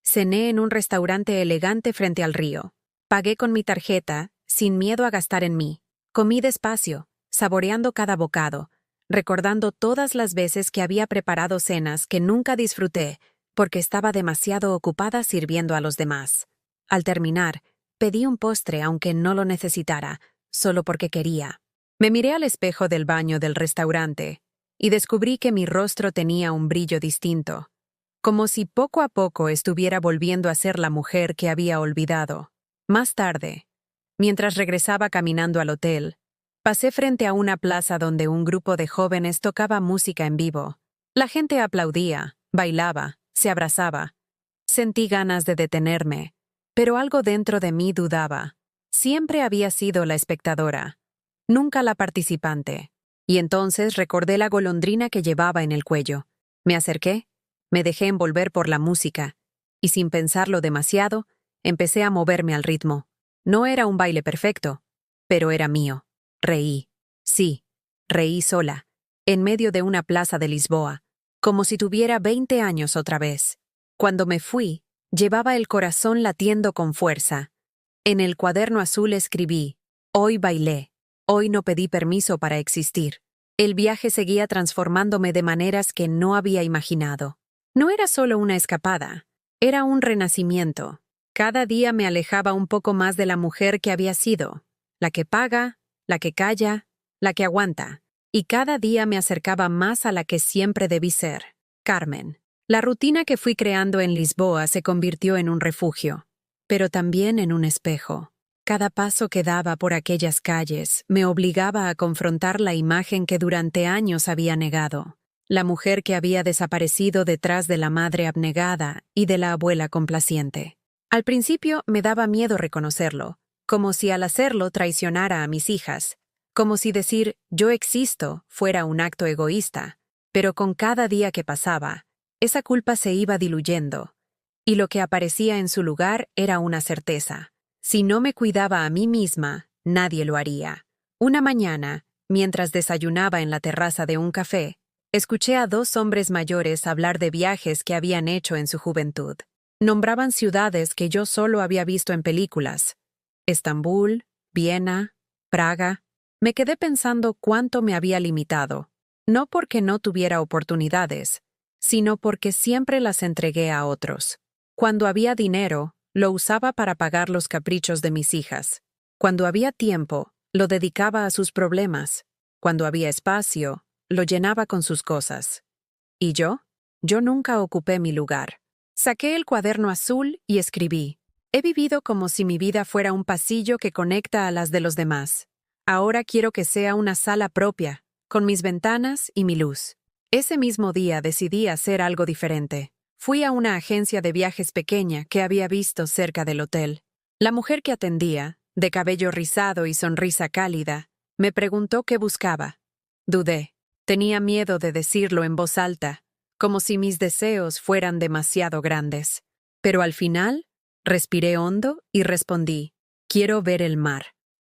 Cené en un restaurante elegante frente al río. Pagué con mi tarjeta, sin miedo a gastar en mí. Comí despacio, saboreando cada bocado, recordando todas las veces que había preparado cenas que nunca disfruté porque estaba demasiado ocupada sirviendo a los demás. Al terminar, pedí un postre aunque no lo necesitara, solo porque quería. Me miré al espejo del baño del restaurante y descubrí que mi rostro tenía un brillo distinto, como si poco a poco estuviera volviendo a ser la mujer que había olvidado. Más tarde, mientras regresaba caminando al hotel, pasé frente a una plaza donde un grupo de jóvenes tocaba música en vivo. La gente aplaudía, bailaba, se abrazaba. Sentí ganas de detenerme, pero algo dentro de mí dudaba. Siempre había sido la espectadora, nunca la participante. Y entonces recordé la golondrina que llevaba en el cuello. Me acerqué, me dejé envolver por la música, y sin pensarlo demasiado, empecé a moverme al ritmo. No era un baile perfecto, pero era mío. Reí. Sí, reí sola, en medio de una plaza de Lisboa, como si tuviera 20 años otra vez. Cuando me fui, llevaba el corazón latiendo con fuerza. En el cuaderno azul escribí: hoy bailé, hoy no pedí permiso para existir. El viaje seguía transformándome de maneras que no había imaginado. No era solo una escapada, era un renacimiento. Cada día me alejaba un poco más de la mujer que había sido, la que paga, la que calla, la que aguanta, y cada día me acercaba más a la que siempre debí ser, Carmen. La rutina que fui creando en Lisboa se convirtió en un refugio, pero también en un espejo. Cada paso que daba por aquellas calles me obligaba a confrontar la imagen que durante años había negado, la mujer que había desaparecido detrás de la madre abnegada y de la abuela complaciente. Al principio me daba miedo reconocerlo, como si al hacerlo traicionara a mis hijas, como si decir «yo existo» fuera un acto egoísta, pero con cada día que pasaba, esa culpa se iba diluyendo, y lo que aparecía en su lugar era una certeza. Si no me cuidaba a mí misma, nadie lo haría. Una mañana, mientras desayunaba en la terraza de un café, escuché a dos hombres mayores hablar de viajes que habían hecho en su juventud. Nombraban ciudades que yo solo había visto en películas: Estambul, Viena, Praga. Me quedé pensando cuánto me había limitado, no porque no tuviera oportunidades, sino porque siempre las entregué a otros. Cuando había dinero, lo usaba para pagar los caprichos de mis hijas. Cuando había tiempo, lo dedicaba a sus problemas. Cuando había espacio, lo llenaba con sus cosas. ¿Y yo? Yo nunca ocupé mi lugar. Saqué el cuaderno azul y escribí: he vivido como si mi vida fuera un pasillo que conecta a las de los demás. Ahora quiero que sea una sala propia, con mis ventanas y mi luz. Ese mismo día decidí hacer algo diferente. Fui a una agencia de viajes pequeña que había visto cerca del hotel. La mujer que atendía, de cabello rizado y sonrisa cálida, me preguntó qué buscaba. Dudé. Tenía miedo de decirlo en voz alta, como si mis deseos fueran demasiado grandes. Pero al final, respiré hondo y respondí: quiero ver el mar.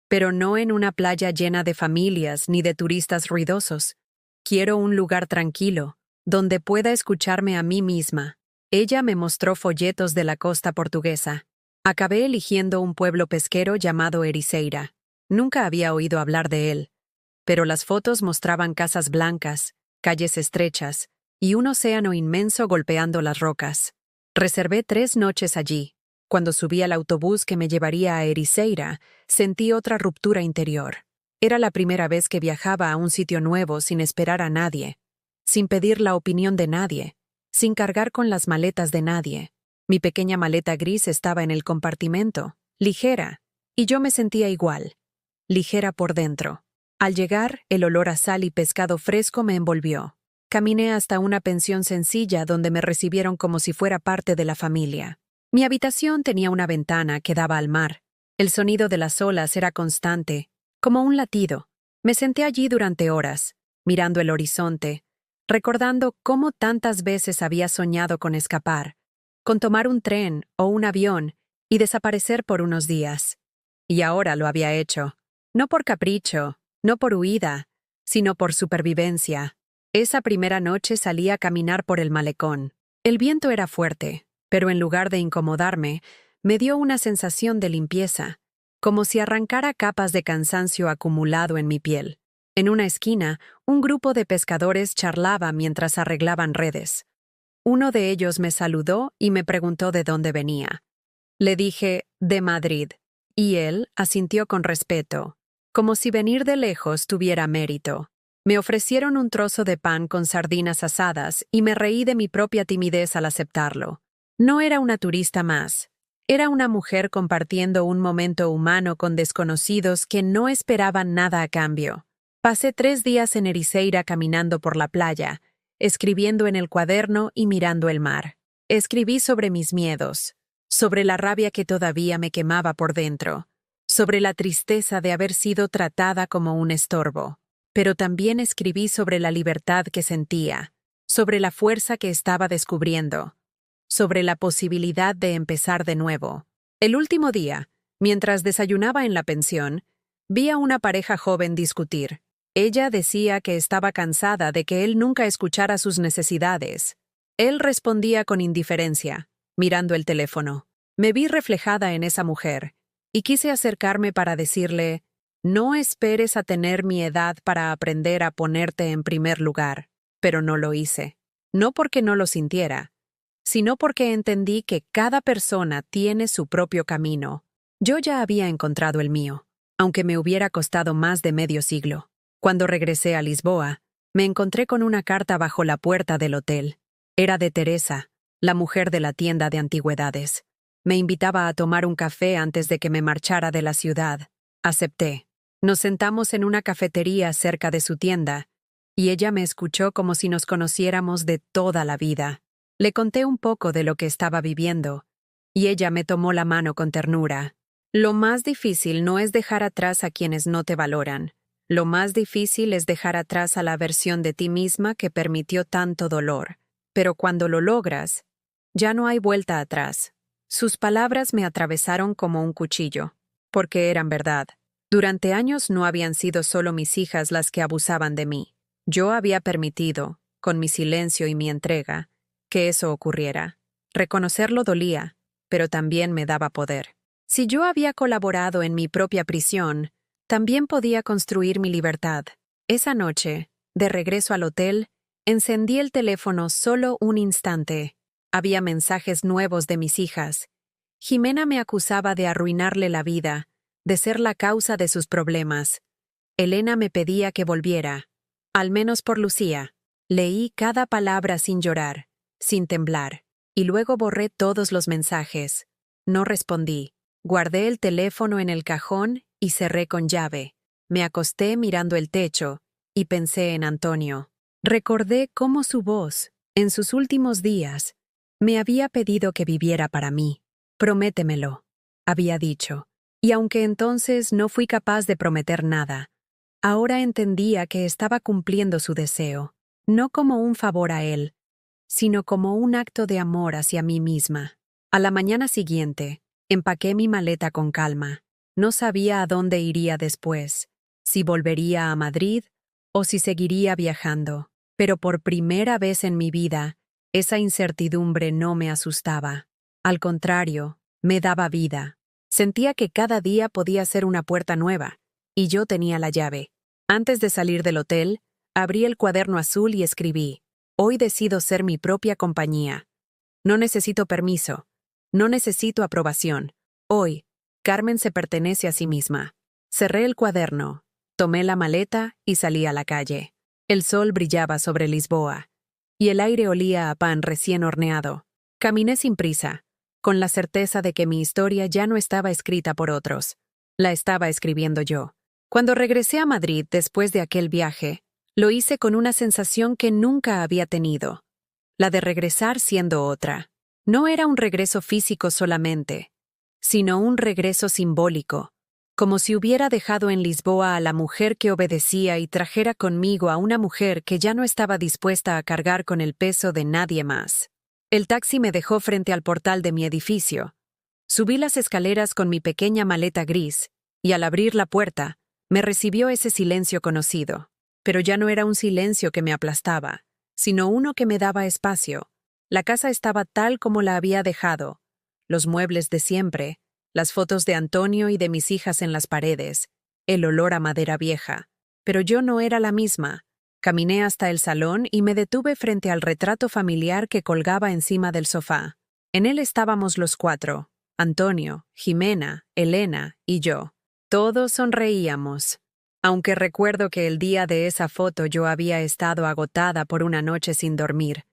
Pero no en una playa llena de familias ni de turistas ruidosos. Quiero un lugar tranquilo, donde pueda escucharme a mí misma. Ella me mostró folletos de la costa portuguesa. Acabé eligiendo un pueblo pesquero llamado Ericeira. Nunca había oído hablar de él, pero las fotos mostraban casas blancas, calles estrechas y un océano inmenso golpeando las rocas. Reservé 3 noches allí. Cuando subí al autobús que me llevaría a Ericeira, sentí otra ruptura interior. Era la primera vez que viajaba a un sitio nuevo sin esperar a nadie, sin pedir la opinión de nadie, sin cargar con las maletas de nadie. Mi pequeña maleta gris estaba en el compartimento, ligera, y yo me sentía igual, ligera por dentro. Al llegar, el olor a sal y pescado fresco me envolvió. Caminé hasta una pensión sencilla donde me recibieron como si fuera parte de la familia. Mi habitación tenía una ventana que daba al mar. El sonido de las olas era constante, como un latido. Me senté allí durante horas, mirando el horizonte, recordando cómo tantas veces había soñado con escapar, con tomar un tren o un avión y desaparecer por unos días. Y ahora lo había hecho. No por capricho, no por huida, sino por supervivencia. Esa primera noche salí a caminar por el malecón. El viento era fuerte, pero en lugar de incomodarme, me dio una sensación de limpieza, como si arrancara capas de cansancio acumulado en mi piel. En una esquina, un grupo de pescadores charlaba mientras arreglaban redes. Uno de ellos me saludó y me preguntó de dónde venía. Le dije, de Madrid, y él asintió con respeto, como si venir de lejos tuviera mérito. Me ofrecieron un trozo de pan con sardinas asadas y me reí de mi propia timidez al aceptarlo. No era una turista más. Era una mujer compartiendo un momento humano con desconocidos que no esperaban nada a cambio. Pasé 3 días en Ericeira caminando por la playa, escribiendo en el cuaderno y mirando el mar. Escribí sobre mis miedos, sobre la rabia que todavía me quemaba por dentro, sobre la tristeza de haber sido tratada como un estorbo. Pero también escribí sobre la libertad que sentía, sobre la fuerza que estaba descubriendo, sobre la posibilidad de empezar de nuevo. El último día, mientras desayunaba en la pensión, vi a una pareja joven discutir. Ella decía que estaba cansada de que él nunca escuchara sus necesidades. Él respondía con indiferencia, mirando el teléfono. Me vi reflejada en esa mujer, y quise acercarme para decirle: no esperes a tener mi edad para aprender a ponerte en primer lugar. Pero no lo hice. No porque no lo sintiera, sino porque entendí que cada persona tiene su propio camino. Yo ya había encontrado el mío, aunque me hubiera costado más de medio siglo. Cuando regresé a Lisboa, me encontré con una carta bajo la puerta del hotel. Era de Teresa, la mujer de la tienda de antigüedades. Me invitaba a tomar un café antes de que me marchara de la ciudad. Acepté. Nos sentamos en una cafetería cerca de su tienda, y ella me escuchó como si nos conociéramos de toda la vida. Le conté un poco de lo que estaba viviendo, y ella me tomó la mano con ternura. Lo más difícil no es dejar atrás a quienes no te valoran. Lo más difícil es dejar atrás a la versión de ti misma que permitió tanto dolor. Pero cuando lo logras, ya no hay vuelta atrás. Sus palabras me atravesaron como un cuchillo, porque eran verdad. Durante años no habían sido solo mis hijas las que abusaban de mí. Yo había permitido, con mi silencio y mi entrega, que eso ocurriera. Reconocerlo dolía, pero también me daba poder. Si yo había colaborado en mi propia prisión, también podía construir mi libertad. Esa noche, de regreso al hotel, encendí el teléfono solo un instante. Había mensajes nuevos de mis hijas. Jimena me acusaba de arruinarle la vida, de ser la causa de sus problemas. Elena me pedía que volviera, al menos por Lucía. Leí cada palabra sin llorar, sin temblar, y luego borré todos los mensajes. No respondí. Guardé el teléfono en el cajón y cerré con llave. Me acosté mirando el techo y pensé en Antonio. Recordé cómo su voz, en sus últimos días, me había pedido que viviera para mí. Prométemelo, había dicho. Y aunque entonces no fui capaz de prometer nada, ahora entendía que estaba cumpliendo su deseo, no como un favor a él, sino como un acto de amor hacia mí misma. A la mañana siguiente, empaqué mi maleta con calma. No sabía a dónde iría después, si volvería a Madrid o si seguiría viajando. Pero por primera vez en mi vida, esa incertidumbre no me asustaba. Al contrario, me daba vida. Sentía que cada día podía ser una puerta nueva, y yo tenía la llave. Antes de salir del hotel, abrí el cuaderno azul y escribí: hoy decido ser mi propia compañía. No necesito permiso. No necesito aprobación. Hoy, Carmen se pertenece a sí misma. Cerré el cuaderno, tomé la maleta y salí a la calle. El sol brillaba sobre Lisboa, y el aire olía a pan recién horneado. Caminé sin prisa, con la certeza de que mi historia ya no estaba escrita por otros. La estaba escribiendo yo. Cuando regresé a Madrid después de aquel viaje, lo hice con una sensación que nunca había tenido, la de regresar siendo otra. No era un regreso físico solamente, sino un regreso simbólico, como si hubiera dejado en Lisboa a la mujer que obedecía y trajera conmigo a una mujer que ya no estaba dispuesta a cargar con el peso de nadie más. El taxi me dejó frente al portal de mi edificio. Subí las escaleras con mi pequeña maleta gris y al abrir la puerta, me recibió ese silencio conocido. Pero ya no era un silencio que me aplastaba, sino uno que me daba espacio. La casa estaba tal como la había dejado. Los muebles de siempre, las fotos de Antonio y de mis hijas en las paredes, el olor a madera vieja. Pero yo no era la misma. Caminé hasta el salón y me detuve frente al retrato familiar que colgaba encima del sofá. En él estábamos los 4, Antonio, Jimena, Elena y yo. Todos sonreíamos. Aunque recuerdo que el día de esa foto yo había estado agotada por una noche sin dormir.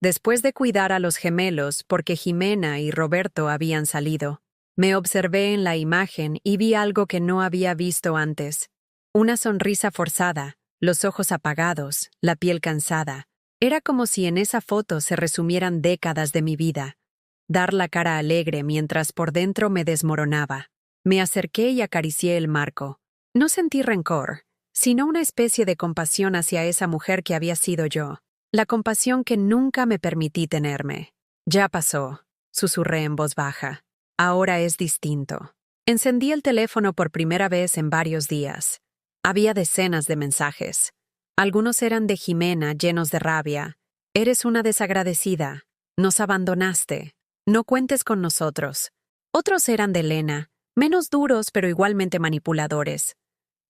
Después de cuidar a los gemelos porque Jimena y Roberto habían salido, me observé en la imagen y vi algo que no había visto antes. Una sonrisa forzada, los ojos apagados, la piel cansada. Era como si en esa foto se resumieran décadas de mi vida. Dar la cara alegre mientras por dentro me desmoronaba. Me acerqué y acaricié el marco. No sentí rencor, sino una especie de compasión hacia esa mujer que había sido yo. La compasión que nunca me permití tenerme. Ya pasó, susurré en voz baja. Ahora es distinto. Encendí el teléfono por primera vez en varios días. Había decenas de mensajes. Algunos eran de Jimena, llenos de rabia. Eres una desagradecida. Nos abandonaste. No cuentes con nosotros. Otros eran de Elena, menos duros pero igualmente manipuladores.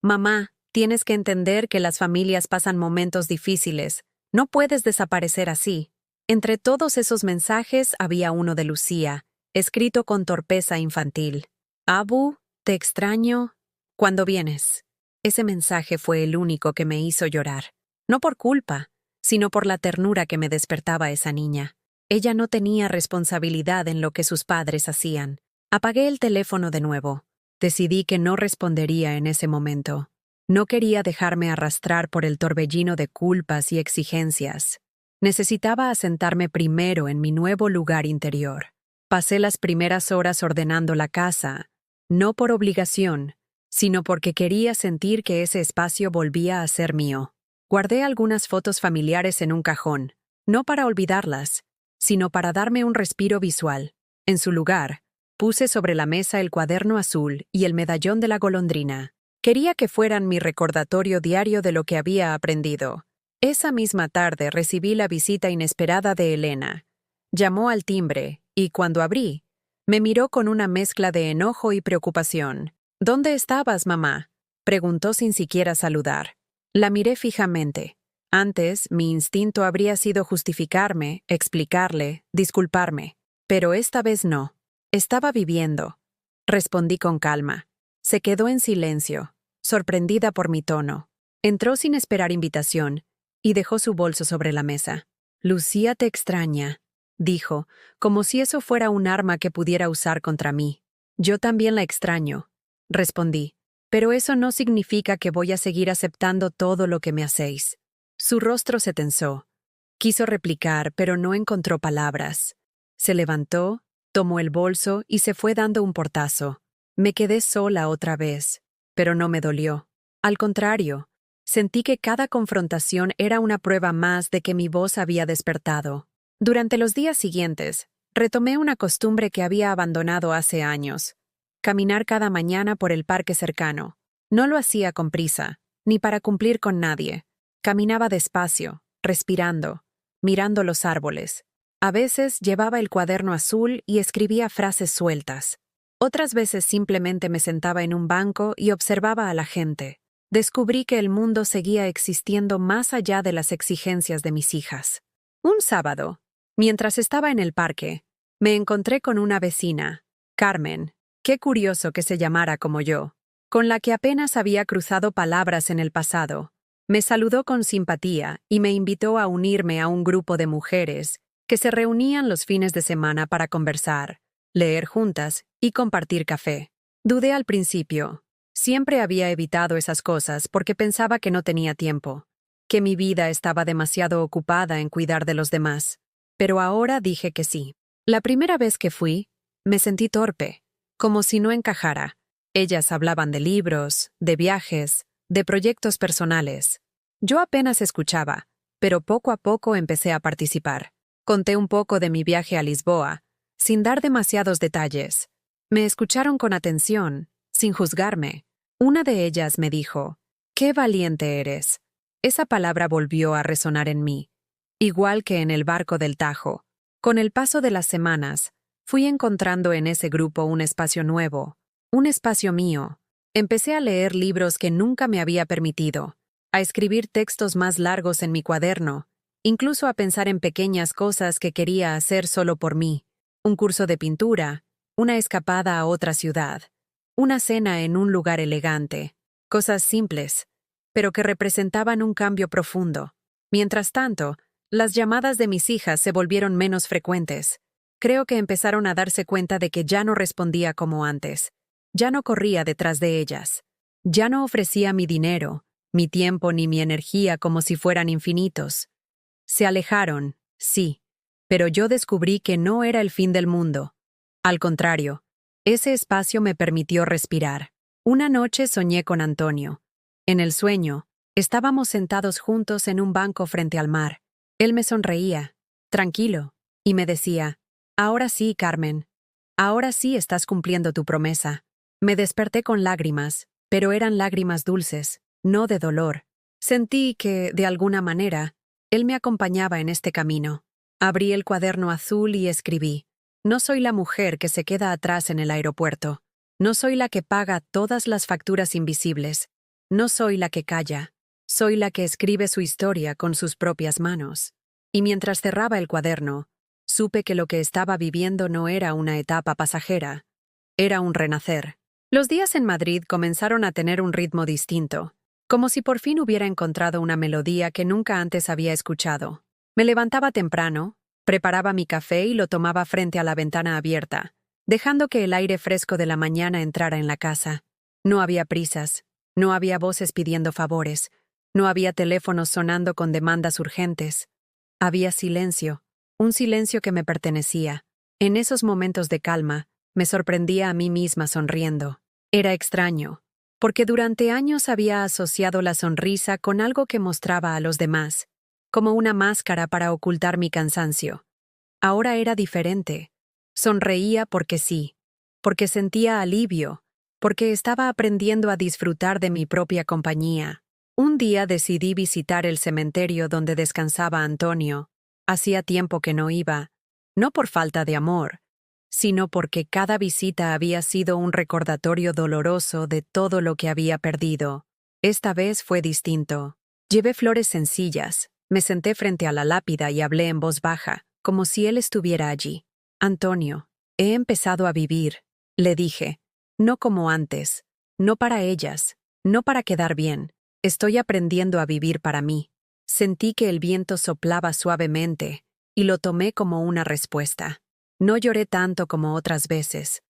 Mamá, tienes que entender que las familias pasan momentos difíciles. No puedes desaparecer así. Entre todos esos mensajes había uno de Lucía, escrito con torpeza infantil. Abu, te extraño. ¿Cuándo vienes? Ese mensaje fue el único que me hizo llorar. No por culpa, sino por la ternura que me despertaba esa niña. Ella no tenía responsabilidad en lo que sus padres hacían. Apagué el teléfono de nuevo. Decidí que no respondería en ese momento. No quería dejarme arrastrar por el torbellino de culpas y exigencias. Necesitaba asentarme primero en mi nuevo lugar interior. Pasé las primeras horas ordenando la casa, no por obligación, sino porque quería sentir que ese espacio volvía a ser mío. Guardé algunas fotos familiares en un cajón, no para olvidarlas, sino para darme un respiro visual. En su lugar, puse sobre la mesa el cuaderno azul y el medallón de la golondrina. Quería que fueran mi recordatorio diario de lo que había aprendido. Esa misma tarde recibí la visita inesperada de Elena. Llamó al timbre, y cuando abrí, me miró con una mezcla de enojo y preocupación. ¿Dónde estabas, mamá?, preguntó sin siquiera saludar. La miré fijamente. Antes, mi instinto habría sido justificarme, explicarle, disculparme. Pero esta vez no. Estaba viviendo. Respondí con calma. Se quedó en silencio, sorprendida por mi tono. Entró sin esperar invitación y dejó su bolso sobre la mesa. Lucía te extraña, dijo, como si eso fuera un arma que pudiera usar contra mí. Yo también la extraño, respondí, pero eso no significa que voy a seguir aceptando todo lo que me hacéis. Su rostro se tensó. Quiso replicar, pero no encontró palabras. Se levantó, tomó el bolso y se fue dando un portazo. Me quedé sola otra vez, pero no me dolió. Al contrario, sentí que cada confrontación era una prueba más de que mi voz había despertado. Durante los días siguientes, retomé una costumbre que había abandonado hace años: caminar cada mañana por el parque cercano. No lo hacía con prisa, ni para cumplir con nadie. Caminaba despacio, respirando, mirando los árboles. A veces llevaba el cuaderno azul y escribía frases sueltas. Otras veces simplemente me sentaba en un banco y observaba a la gente. Descubrí que el mundo seguía existiendo más allá de las exigencias de mis hijas. Un sábado, mientras estaba en el parque, me encontré con una vecina, Carmen, qué curioso que se llamara como yo, con la que apenas había cruzado palabras en el pasado. Me saludó con simpatía y me invitó a unirme a un grupo de mujeres que se reunían los fines de semana para conversar, leer juntas y compartir café. Dudé al principio. Siempre había evitado esas cosas porque pensaba que no tenía tiempo, que mi vida estaba demasiado ocupada en cuidar de los demás. Pero ahora dije que sí. La primera vez que fui, me sentí torpe, como si no encajara. Ellas hablaban de libros, de viajes, de proyectos personales. Yo apenas escuchaba, pero poco a poco empecé a participar. Conté un poco de mi viaje a Lisboa, sin dar demasiados detalles. Me escucharon con atención, sin juzgarme. Una de ellas me dijo, «¡Qué valiente eres!». Esa palabra volvió a resonar en mí, igual que en el barco del Tajo. Con el paso de las semanas, fui encontrando en ese grupo un espacio nuevo, un espacio mío. Empecé a leer libros que nunca me había permitido, a escribir textos más largos en mi cuaderno, incluso a pensar en pequeñas cosas que quería hacer solo por mí. Un curso de pintura, una escapada a otra ciudad, una cena en un lugar elegante. Cosas simples, pero que representaban un cambio profundo. Mientras tanto, las llamadas de mis hijas se volvieron menos frecuentes. Creo que empezaron a darse cuenta de que ya no respondía como antes. Ya no corría detrás de ellas. Ya no ofrecía mi dinero, mi tiempo ni mi energía como si fueran infinitos. Se alejaron, sí, pero yo descubrí que no era el fin del mundo. Al contrario, ese espacio me permitió respirar. Una noche soñé con Antonio. En el sueño, estábamos sentados juntos en un banco frente al mar. Él me sonreía, tranquilo, y me decía, «Ahora sí, Carmen. Ahora sí estás cumpliendo tu promesa». Me desperté con lágrimas, pero eran lágrimas dulces, no de dolor. Sentí que, de alguna manera, él me acompañaba en este camino. Abrí el cuaderno azul y escribí, «No soy la mujer que se queda atrás en el aeropuerto. No soy la que paga todas las facturas invisibles. No soy la que calla. Soy la que escribe su historia con sus propias manos». Y mientras cerraba el cuaderno, supe que lo que estaba viviendo no era una etapa pasajera, era un renacer. Los días en Madrid comenzaron a tener un ritmo distinto, como si por fin hubiera encontrado una melodía que nunca antes había escuchado. Me levantaba temprano, preparaba mi café y lo tomaba frente a la ventana abierta, dejando que el aire fresco de la mañana entrara en la casa. No había prisas, no había voces pidiendo favores, no había teléfonos sonando con demandas urgentes. Había silencio, un silencio que me pertenecía. En esos momentos de calma, me sorprendía a mí misma sonriendo. Era extraño, porque durante años había asociado la sonrisa con algo que mostraba a los demás, como una máscara para ocultar mi cansancio. Ahora era diferente. Sonreía porque sí, porque sentía alivio, porque estaba aprendiendo a disfrutar de mi propia compañía. Un día decidí visitar el cementerio donde descansaba Antonio. Hacía tiempo que no iba, no por falta de amor, sino porque cada visita había sido un recordatorio doloroso de todo lo que había perdido. Esta vez fue distinto. Llevé flores sencillas, me senté frente a la lápida y hablé en voz baja, como si él estuviera allí. «Antonio, he empezado a vivir», le dije. «No como antes, no para ellas, no para quedar bien. Estoy aprendiendo a vivir para mí». Sentí que el viento soplaba suavemente, y lo tomé como una respuesta. No lloré tanto como otras veces.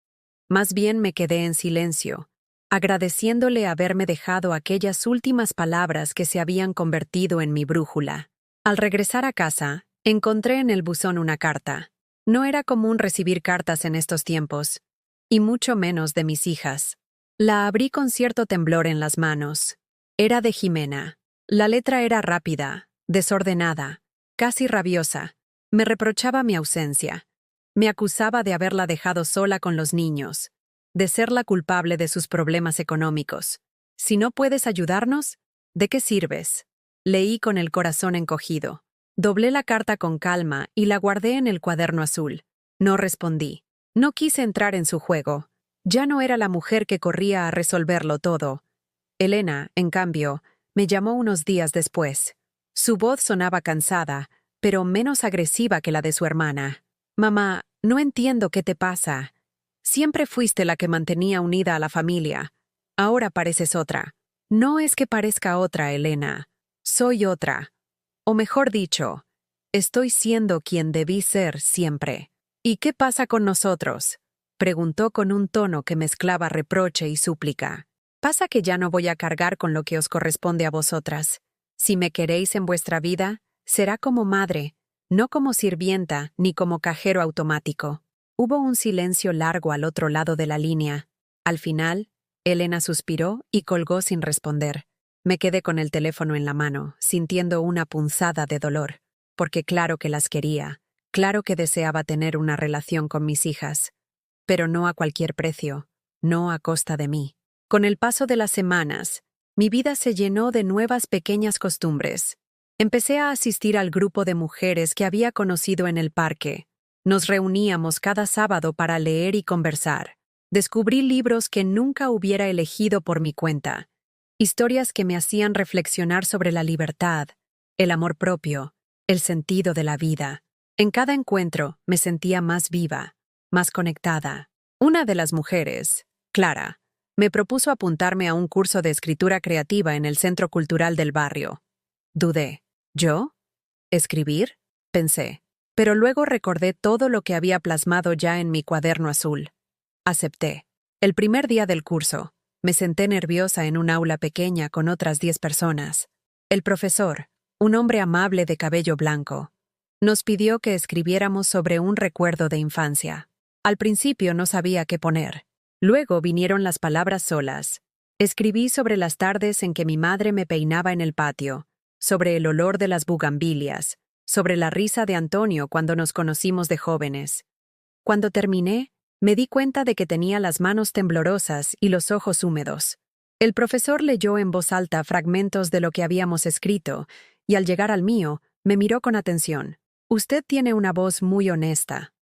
Más bien me quedé en silencio, agradeciéndole haberme dejado aquellas últimas palabras que se habían convertido en mi brújula. Al regresar a casa, encontré en el buzón una carta. No era común recibir cartas en estos tiempos, y mucho menos de mis hijas. La abrí con cierto temblor en las manos. Era de Jimena. La letra era rápida, desordenada, casi rabiosa. Me reprochaba mi ausencia. Me acusaba de haberla dejado sola con los niños, de ser la culpable de sus problemas económicos. «Si no puedes ayudarnos, ¿de qué sirves?», leí con el corazón encogido. Doblé la carta con calma y la guardé en el cuaderno azul. No respondí. No quise entrar en su juego. Ya no era la mujer que corría a resolverlo todo. Elena, en cambio, me llamó unos días después. Su voz sonaba cansada, pero menos agresiva que la de su hermana. «Mamá, no entiendo qué te pasa. Siempre fuiste la que mantenía unida a la familia. Ahora pareces otra». «No es que parezca otra, Elena. Soy otra. O mejor dicho, estoy siendo quien debí ser siempre». «¿Y qué pasa con nosotros?», preguntó con un tono que mezclaba reproche y súplica. «Pasa que ya no voy a cargar con lo que os corresponde a vosotras. Si me queréis en vuestra vida, será como madre, no como sirvienta ni como cajero automático». Hubo un silencio largo al otro lado de la línea. Al final, Elena suspiró y colgó sin responder. Me quedé con el teléfono en la mano, sintiendo una punzada de dolor, porque claro que las quería, claro que deseaba tener una relación con mis hijas, pero no a cualquier precio, no a costa de mí. Con el paso de las semanas, mi vida se llenó de nuevas pequeñas costumbres. Empecé a asistir al grupo de mujeres que había conocido en el parque. Nos reuníamos cada sábado para leer y conversar. Descubrí libros que nunca hubiera elegido por mi cuenta. Historias que me hacían reflexionar sobre la libertad, el amor propio, el sentido de la vida. En cada encuentro me sentía más viva, más conectada. Una de las mujeres, Clara, me propuso apuntarme a un curso de escritura creativa en el Centro Cultural del barrio. Dudé. ¿Yo? ¿Escribir? Pensé. Pero luego recordé todo lo que había plasmado ya en mi cuaderno azul. Acepté. El primer día del curso, me senté nerviosa en un aula pequeña con otras 10 personas. El profesor, un hombre amable de cabello blanco, nos pidió que escribiéramos sobre un recuerdo de infancia. Al principio no sabía qué poner. Luego vinieron las palabras solas. Escribí sobre las tardes en que mi madre me peinaba en el patio, sobre el olor de las bugambilias, sobre la risa de Antonio cuando nos conocimos de jóvenes. Cuando terminé, me di cuenta de que tenía las manos temblorosas y los ojos húmedos. El profesor leyó en voz alta fragmentos de lo que habíamos escrito, y al llegar al mío, me miró con atención. Usted tiene una voz muy honesta.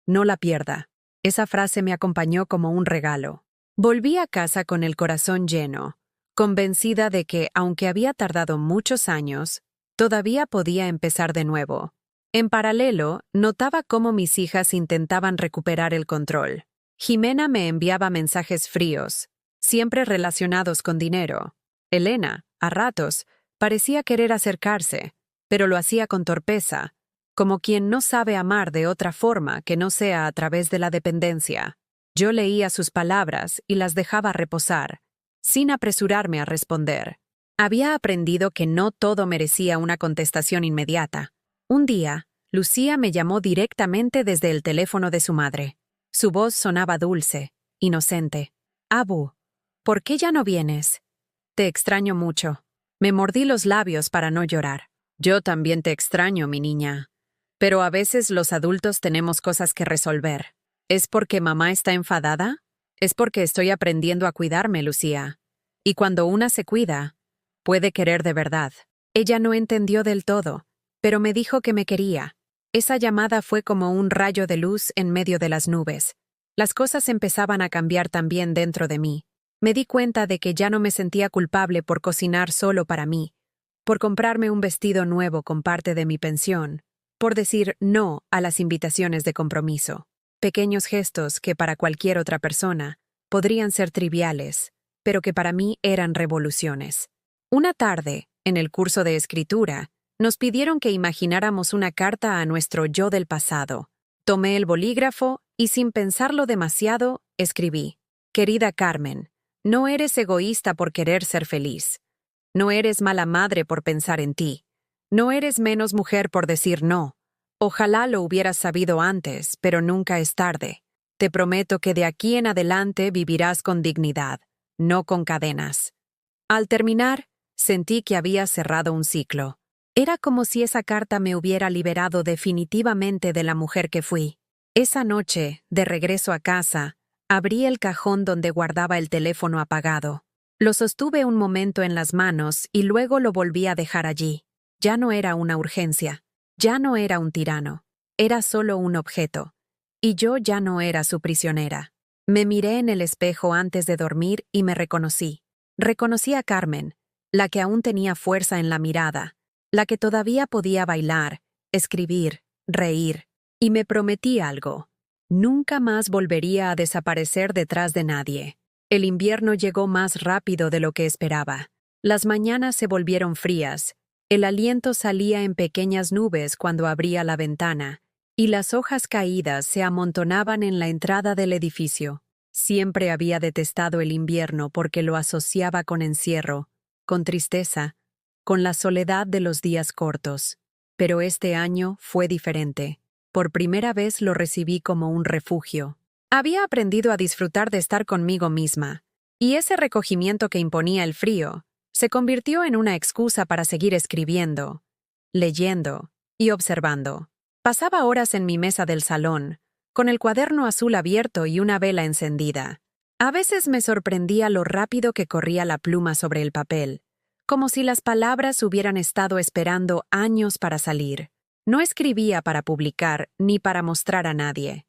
No la pierda. Esa frase me acompañó como un regalo. Volví a casa con el corazón lleno, convencida de que, aunque había tardado muchos años, todavía podía empezar de nuevo. En paralelo, notaba cómo mis hijas intentaban recuperar el control. Jimena me enviaba mensajes fríos, siempre relacionados con dinero. Elena, a ratos, parecía querer acercarse, pero lo hacía con torpeza, como quien no sabe amar de otra forma que no sea a través de la dependencia. Yo leía sus palabras y las dejaba reposar, sin apresurarme a responder. Había aprendido que no todo merecía una contestación inmediata. Un día, Lucía me llamó directamente desde el teléfono de su madre. Su voz sonaba dulce, inocente. «Abu, ¿por qué ya no vienes? Te extraño mucho». Me mordí los labios para no llorar. «Yo también te extraño, mi niña. Pero a veces los adultos tenemos cosas que resolver. ¿Es porque mamá está enfadada? Es porque estoy aprendiendo a cuidarme, Lucía. Y cuando una se cuida, puede querer de verdad». Ella no entendió del todo, pero me dijo que me quería. Esa llamada fue como un rayo de luz en medio de las nubes. Las cosas empezaban a cambiar también dentro de mí. Me di cuenta de que ya no me sentía culpable por cocinar solo para mí, por comprarme un vestido nuevo con parte de mi pensión, por decir no a las invitaciones de compromiso. Pequeños gestos que para cualquier otra persona podrían ser triviales, pero que para mí eran revoluciones. Una tarde, en el curso de escritura, nos pidieron que imagináramos una carta a nuestro yo del pasado. Tomé el bolígrafo y, sin pensarlo demasiado, escribí: «Querida Carmen, no eres egoísta por querer ser feliz. No eres mala madre por pensar en ti. No eres menos mujer por decir no. Ojalá lo hubieras sabido antes, pero nunca es tarde. Te prometo que de aquí en adelante vivirás con dignidad, no con cadenas». Al terminar, sentí que había cerrado un ciclo. Era como si esa carta me hubiera liberado definitivamente de la mujer que fui. Esa noche, de regreso a casa, abrí el cajón donde guardaba el teléfono apagado. Lo sostuve un momento en las manos y luego lo volví a dejar allí. Ya no era una urgencia. Ya no era un tirano. Era solo un objeto. Y yo ya no era su prisionera. Me miré en el espejo antes de dormir y me reconocí. Reconocí a Carmen, la que aún tenía fuerza en la mirada, la que todavía podía bailar, escribir, reír. Y me prometí algo. Nunca más volvería a desaparecer detrás de nadie. El invierno llegó más rápido de lo que esperaba. Las mañanas se volvieron frías. El aliento salía en pequeñas nubes cuando abría la ventana, y las hojas caídas se amontonaban en la entrada del edificio. Siempre había detestado el invierno porque lo asociaba con encierro, con tristeza, con la soledad de los días cortos. Pero este año fue diferente. Por primera vez lo recibí como un refugio. Había aprendido a disfrutar de estar conmigo misma, y ese recogimiento que imponía el frío se convirtió en una excusa para seguir escribiendo, leyendo y observando. Pasaba horas en mi mesa del salón, con el cuaderno azul abierto y una vela encendida. A veces me sorprendía lo rápido que corría la pluma sobre el papel, como si las palabras hubieran estado esperando años para salir. No escribía para publicar ni para mostrar a nadie.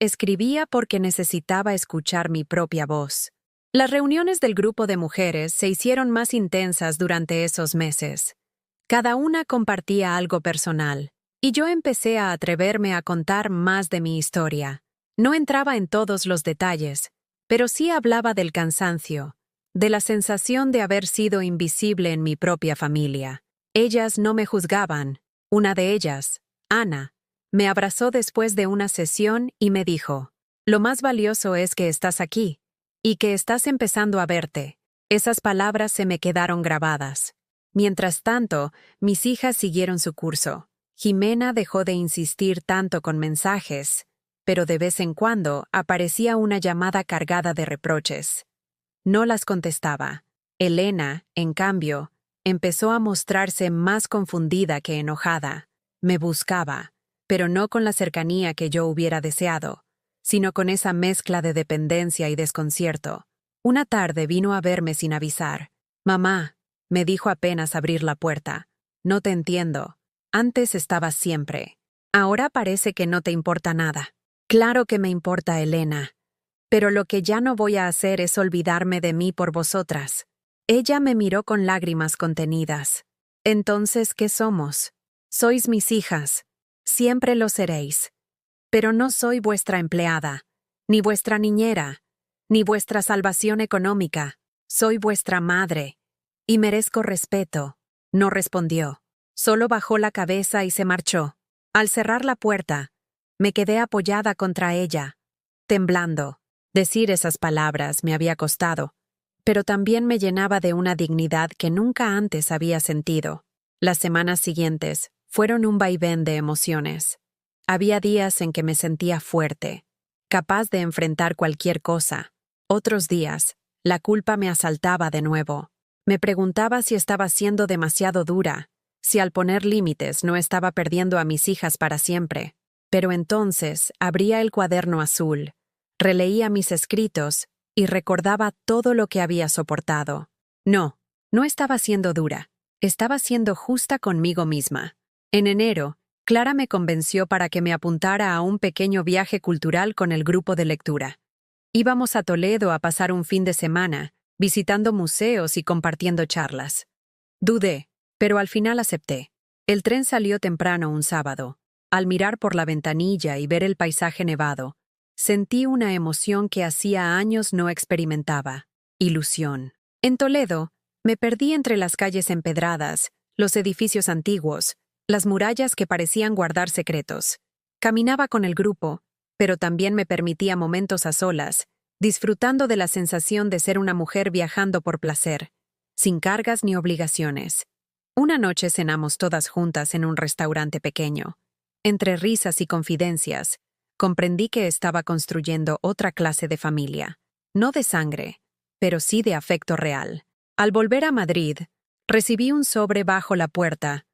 Escribía porque necesitaba escuchar mi propia voz. Las reuniones del grupo de mujeres se hicieron más intensas durante esos meses. Cada una compartía algo personal, y yo empecé a atreverme a contar más de mi historia. No entraba en todos los detalles, pero sí hablaba del cansancio, de la sensación de haber sido invisible en mi propia familia. Ellas no me juzgaban. Una de ellas, Ana, me abrazó después de una sesión y me dijo: «Lo más valioso es que estás aquí, y que estás empezando a verte». Esas palabras se me quedaron grabadas. Mientras tanto, mis hijas siguieron su curso. Jimena dejó de insistir tanto con mensajes, pero de vez en cuando aparecía una llamada cargada de reproches. No las contestaba. Elena, en cambio, empezó a mostrarse más confundida que enojada. Me buscaba, pero no con la cercanía que yo hubiera deseado, sino con esa mezcla de dependencia y desconcierto. Una tarde vino a verme sin avisar. «Mamá», me dijo apenas abrir la puerta, «no te entiendo. Antes estabas siempre. Ahora parece que no te importa nada». «Claro que me importa, Elena. Pero lo que ya no voy a hacer es olvidarme de mí por vosotras». Ella me miró con lágrimas contenidas. «Entonces, ¿qué somos? Sois mis hijas. Siempre lo seréis. Pero no soy vuestra empleada, ni vuestra niñera, ni vuestra salvación económica. Soy vuestra madre, y merezco respeto». No respondió. Solo bajó la cabeza y se marchó. Al cerrar la puerta, me quedé apoyada contra ella, temblando. Decir esas palabras me había costado, pero también me llenaba de una dignidad que nunca antes había sentido. Las semanas siguientes fueron un vaivén de emociones. Había días en que me sentía fuerte, capaz de enfrentar cualquier cosa. Otros días, la culpa me asaltaba de nuevo. Me preguntaba si estaba siendo demasiado dura, si al poner límites no estaba perdiendo a mis hijas para siempre. Pero entonces abría el cuaderno azul, releía mis escritos y recordaba todo lo que había soportado. No, no estaba siendo dura, estaba siendo justa conmigo misma. En enero, Clara me convenció para que me apuntara a un pequeño viaje cultural con el grupo de lectura. Íbamos a Toledo a pasar un fin de semana, visitando museos y compartiendo charlas. Dudé, pero al final acepté. El tren salió temprano un sábado. Al mirar por la ventanilla y ver el paisaje nevado, sentí una emoción que hacía años no experimentaba: ilusión. En Toledo, me perdí entre las calles empedradas, los edificios antiguos, las murallas que parecían guardar secretos. Caminaba con el grupo, pero también me permitía momentos a solas, disfrutando de la sensación de ser una mujer viajando por placer, sin cargas ni obligaciones. Una noche cenamos todas juntas en un restaurante pequeño. Entre risas y confidencias, comprendí que estaba construyendo otra clase de familia, no de sangre, pero sí de afecto real. Al volver a Madrid, recibí un sobre bajo la puerta.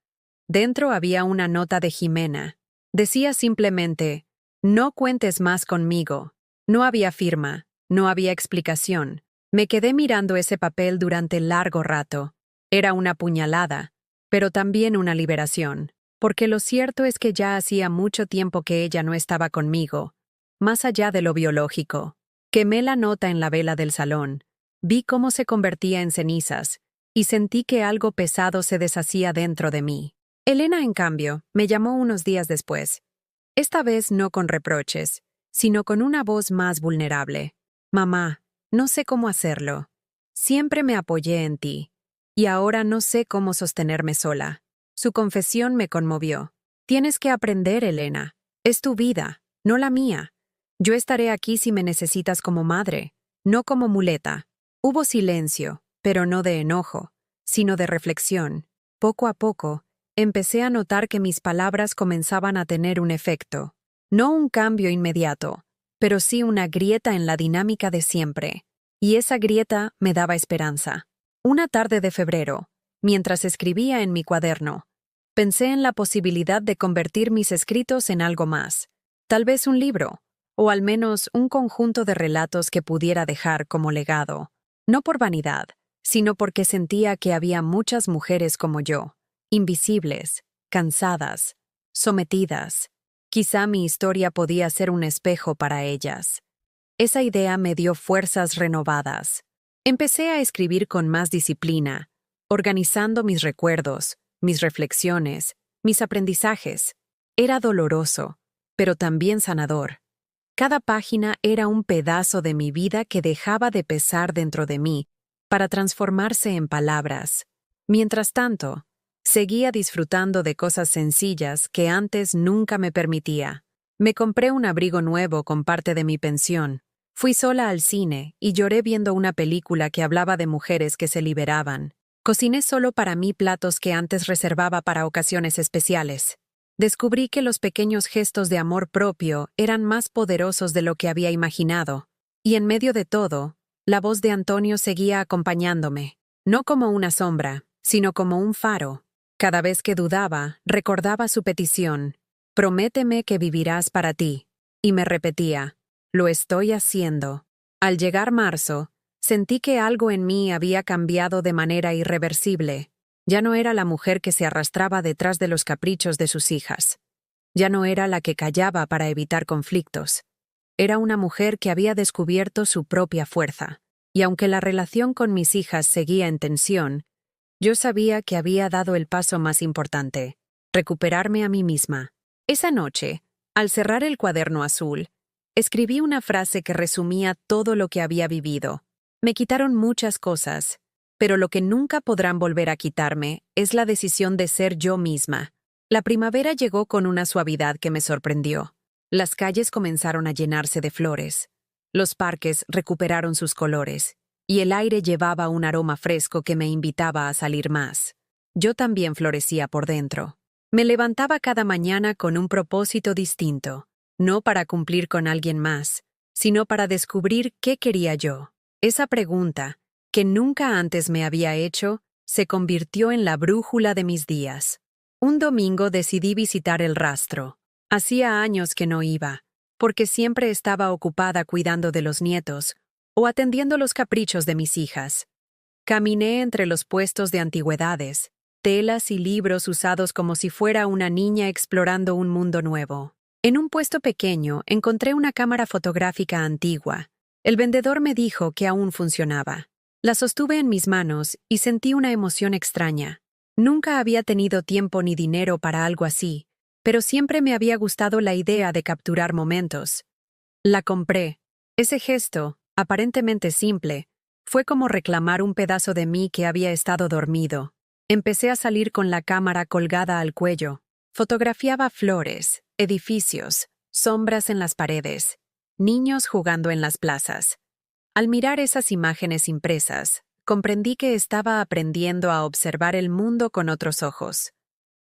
Dentro había una nota de Jimena. Decía simplemente: «No cuentes más conmigo». No había firma, no había explicación. Me quedé mirando ese papel durante largo rato. Era una puñalada, pero también una liberación, porque lo cierto es que ya hacía mucho tiempo que ella no estaba conmigo, más allá de lo biológico. Quemé la nota en la vela del salón, vi cómo se convertía en cenizas, y sentí que algo pesado se deshacía dentro de mí. Elena, en cambio, me llamó unos días después. Esta vez no con reproches, sino con una voz más vulnerable. «Mamá, no sé cómo hacerlo. Siempre me apoyé en ti, y ahora no sé cómo sostenerme sola». Su confesión me conmovió. «Tienes que aprender, Elena. Es tu vida, no la mía. Yo estaré aquí si me necesitas como madre, no como muleta». Hubo silencio, pero no de enojo, sino de reflexión. Poco a poco, empecé a notar que mis palabras comenzaban a tener un efecto. No un cambio inmediato, pero sí una grieta en la dinámica de siempre. Y esa grieta me daba esperanza. Una tarde de febrero, mientras escribía en mi cuaderno, pensé en la posibilidad de convertir mis escritos en algo más. Tal vez un libro, o al menos un conjunto de relatos que pudiera dejar como legado, no por vanidad, sino porque sentía que había muchas mujeres como yo, invisibles, cansadas, sometidas. Quizá mi historia podía ser un espejo para ellas. Esa idea me dio fuerzas renovadas. Empecé a escribir con más disciplina, organizando mis recuerdos, mis reflexiones, mis aprendizajes. Era doloroso, pero también sanador. Cada página era un pedazo de mi vida que dejaba de pesar dentro de mí para transformarse en palabras. Mientras tanto, seguía disfrutando de cosas sencillas que antes nunca me permitía. Me compré un abrigo nuevo con parte de mi pensión. Fui sola al cine y lloré viendo una película que hablaba de mujeres que se liberaban. Cociné solo para mí platos que antes reservaba para ocasiones especiales. Descubrí que los pequeños gestos de amor propio eran más poderosos de lo que había imaginado. Y en medio de todo, la voz de Antonio seguía acompañándome, no como una sombra, sino como un faro. Cada vez que dudaba, recordaba su petición: «Prométeme que vivirás para ti». Y me repetía: «Lo estoy haciendo». Al llegar marzo, sentí que algo en mí había cambiado de manera irreversible. Ya no era la mujer que se arrastraba detrás de los caprichos de sus hijas. Ya no era la que callaba para evitar conflictos. Era una mujer que había descubierto su propia fuerza. Y aunque la relación con mis hijas seguía en tensión, yo sabía que había dado el paso más importante: recuperarme a mí misma. Esa noche, al cerrar el cuaderno azul, escribí una frase que resumía todo lo que había vivido. Me quitaron muchas cosas, pero lo que nunca podrán volver a quitarme es la decisión de ser yo misma. La primavera llegó con una suavidad que me sorprendió. Las calles comenzaron a llenarse de flores. Los parques recuperaron sus colores, y el aire llevaba un aroma fresco que me invitaba a salir más. Yo también florecía por dentro. Me levantaba cada mañana con un propósito distinto, no para cumplir con alguien más, sino para descubrir qué quería yo. Esa pregunta, que nunca antes me había hecho, se convirtió en la brújula de mis días. Un domingo decidí visitar el rastro. Hacía años que no iba, porque siempre estaba ocupada cuidando de los nietos o atendiendo los caprichos de mis hijas. Caminé entre los puestos de antigüedades, telas y libros usados como si fuera una niña explorando un mundo nuevo. En un puesto pequeño encontré una cámara fotográfica antigua. El vendedor me dijo que aún funcionaba. La sostuve en mis manos y sentí una emoción extraña. Nunca había tenido tiempo ni dinero para algo así, pero siempre me había gustado la idea de capturar momentos. La compré. Ese gesto, aparentemente simple, fue como reclamar un pedazo de mí que había estado dormido. Empecé a salir con la cámara colgada al cuello. Fotografiaba flores, edificios, sombras en las paredes, niños jugando en las plazas. Al mirar esas imágenes impresas, comprendí que estaba aprendiendo a observar el mundo con otros ojos.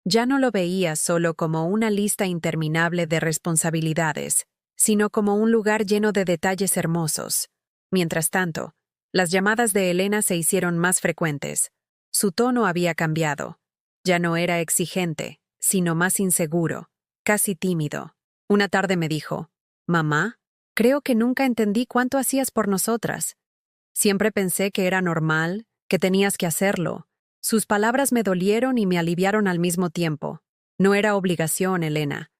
Ya no lo veía solo como una lista interminable de responsabilidades, sino como un lugar lleno de detalles hermosos. Mientras tanto, las llamadas de Elena se hicieron más frecuentes. Su tono había cambiado. Ya no era exigente, sino más inseguro, casi tímido. Una tarde me dijo: «Mamá, creo que nunca entendí cuánto hacías por nosotras. Siempre pensé que era normal, que tenías que hacerlo». Sus palabras me dolieron y me aliviaron al mismo tiempo. No era obligación, Elena.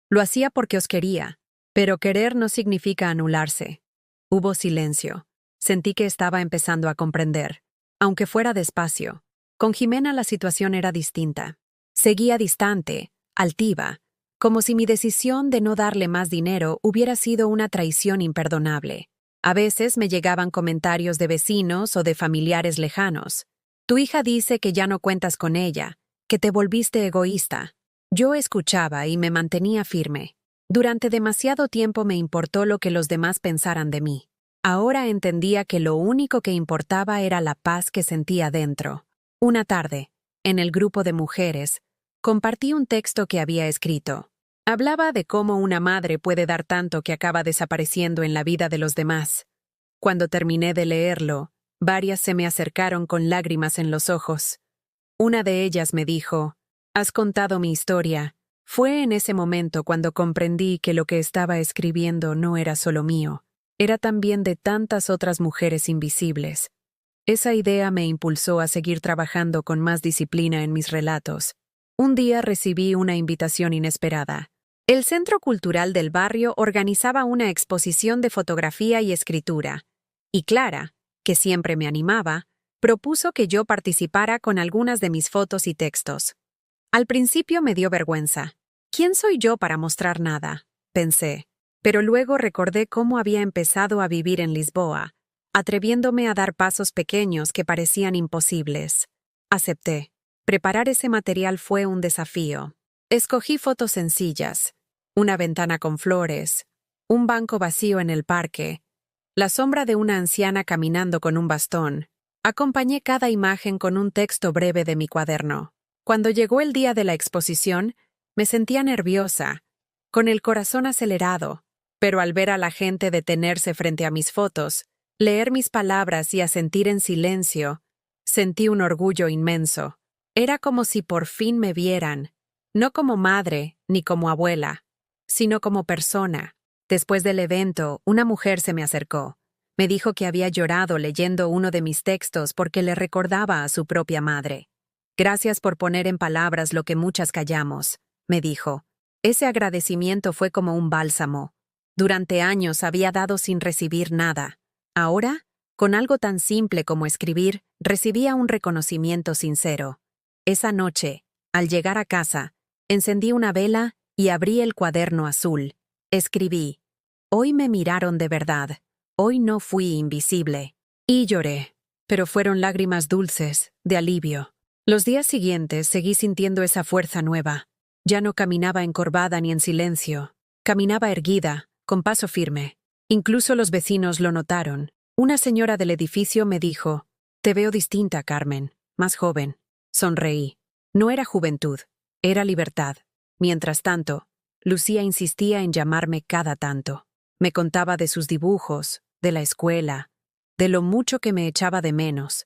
Lo hacía porque os quería, pero querer no significa anularse. Hubo silencio. Sentí que estaba empezando a comprender, aunque fuera despacio. Con Jimena la situación era distinta. Seguía distante, altiva, como si mi decisión de no darle más dinero hubiera sido una traición imperdonable. A veces me llegaban comentarios de vecinos o de familiares lejanos. «Tu hija dice que ya no cuentas con ella, que te volviste egoísta». Yo escuchaba y me mantenía firme. Durante demasiado tiempo me importó lo que los demás pensaran de mí. Ahora entendía que lo único que importaba era la paz que sentía dentro. Una tarde, en el grupo de mujeres, compartí un texto que había escrito. Hablaba de cómo una madre puede dar tanto que acaba desapareciendo en la vida de los demás. Cuando terminé de leerlo, varias se me acercaron con lágrimas en los ojos. Una de ellas me dijo: «Has contado mi historia. Fue en ese momento cuando comprendí que lo que estaba escribiendo no era solo mío, era también de tantas otras mujeres invisibles. Esa idea me impulsó a seguir trabajando con más disciplina en mis relatos. Un día recibí una invitación inesperada. El Centro Cultural del barrio organizaba una exposición de fotografía y escritura, y Clara, que siempre me animaba, propuso que yo participara con algunas de mis fotos y textos. Al principio me dio vergüenza. ¿Quién soy yo para mostrar nada?, pensé, pero luego recordé cómo había empezado a vivir en Lisboa, atreviéndome a dar pasos pequeños que parecían imposibles. Acepté. Preparar ese material fue un desafío. Escogí fotos sencillas, una ventana con flores, un banco vacío en el parque, la sombra de una anciana caminando con un bastón. Acompañé cada imagen con un texto breve de mi cuaderno. Cuando llegó el día de la exposición, me sentía nerviosa, con el corazón acelerado, pero al ver a la gente detenerse frente a mis fotos, leer mis palabras y asentir en silencio, sentí un orgullo inmenso. Era como si por fin me vieran, no como madre ni como abuela, sino como persona. Después del evento, una mujer se me acercó. Me dijo que había llorado leyendo uno de mis textos porque le recordaba a su propia madre. Gracias por poner en palabras lo que muchas callamos, me dijo. Ese agradecimiento fue como un bálsamo. Durante años había dado sin recibir nada. Ahora, con algo tan simple como escribir, recibía un reconocimiento sincero. Esa noche, al llegar a casa, encendí una vela y abrí el cuaderno azul. Escribí: hoy me miraron de verdad. Hoy no fui invisible. Y lloré, pero fueron lágrimas dulces, de alivio. Los días siguientes seguí sintiendo esa fuerza nueva. Ya no caminaba encorvada ni en silencio. Caminaba erguida, con paso firme. Incluso los vecinos lo notaron. Una señora del edificio me dijo: «Te veo distinta, Carmen, más joven». Sonreí. No era juventud, era libertad. Mientras tanto, Lucía insistía en llamarme cada tanto. Me contaba de sus dibujos, de la escuela, de lo mucho que me echaba de menos.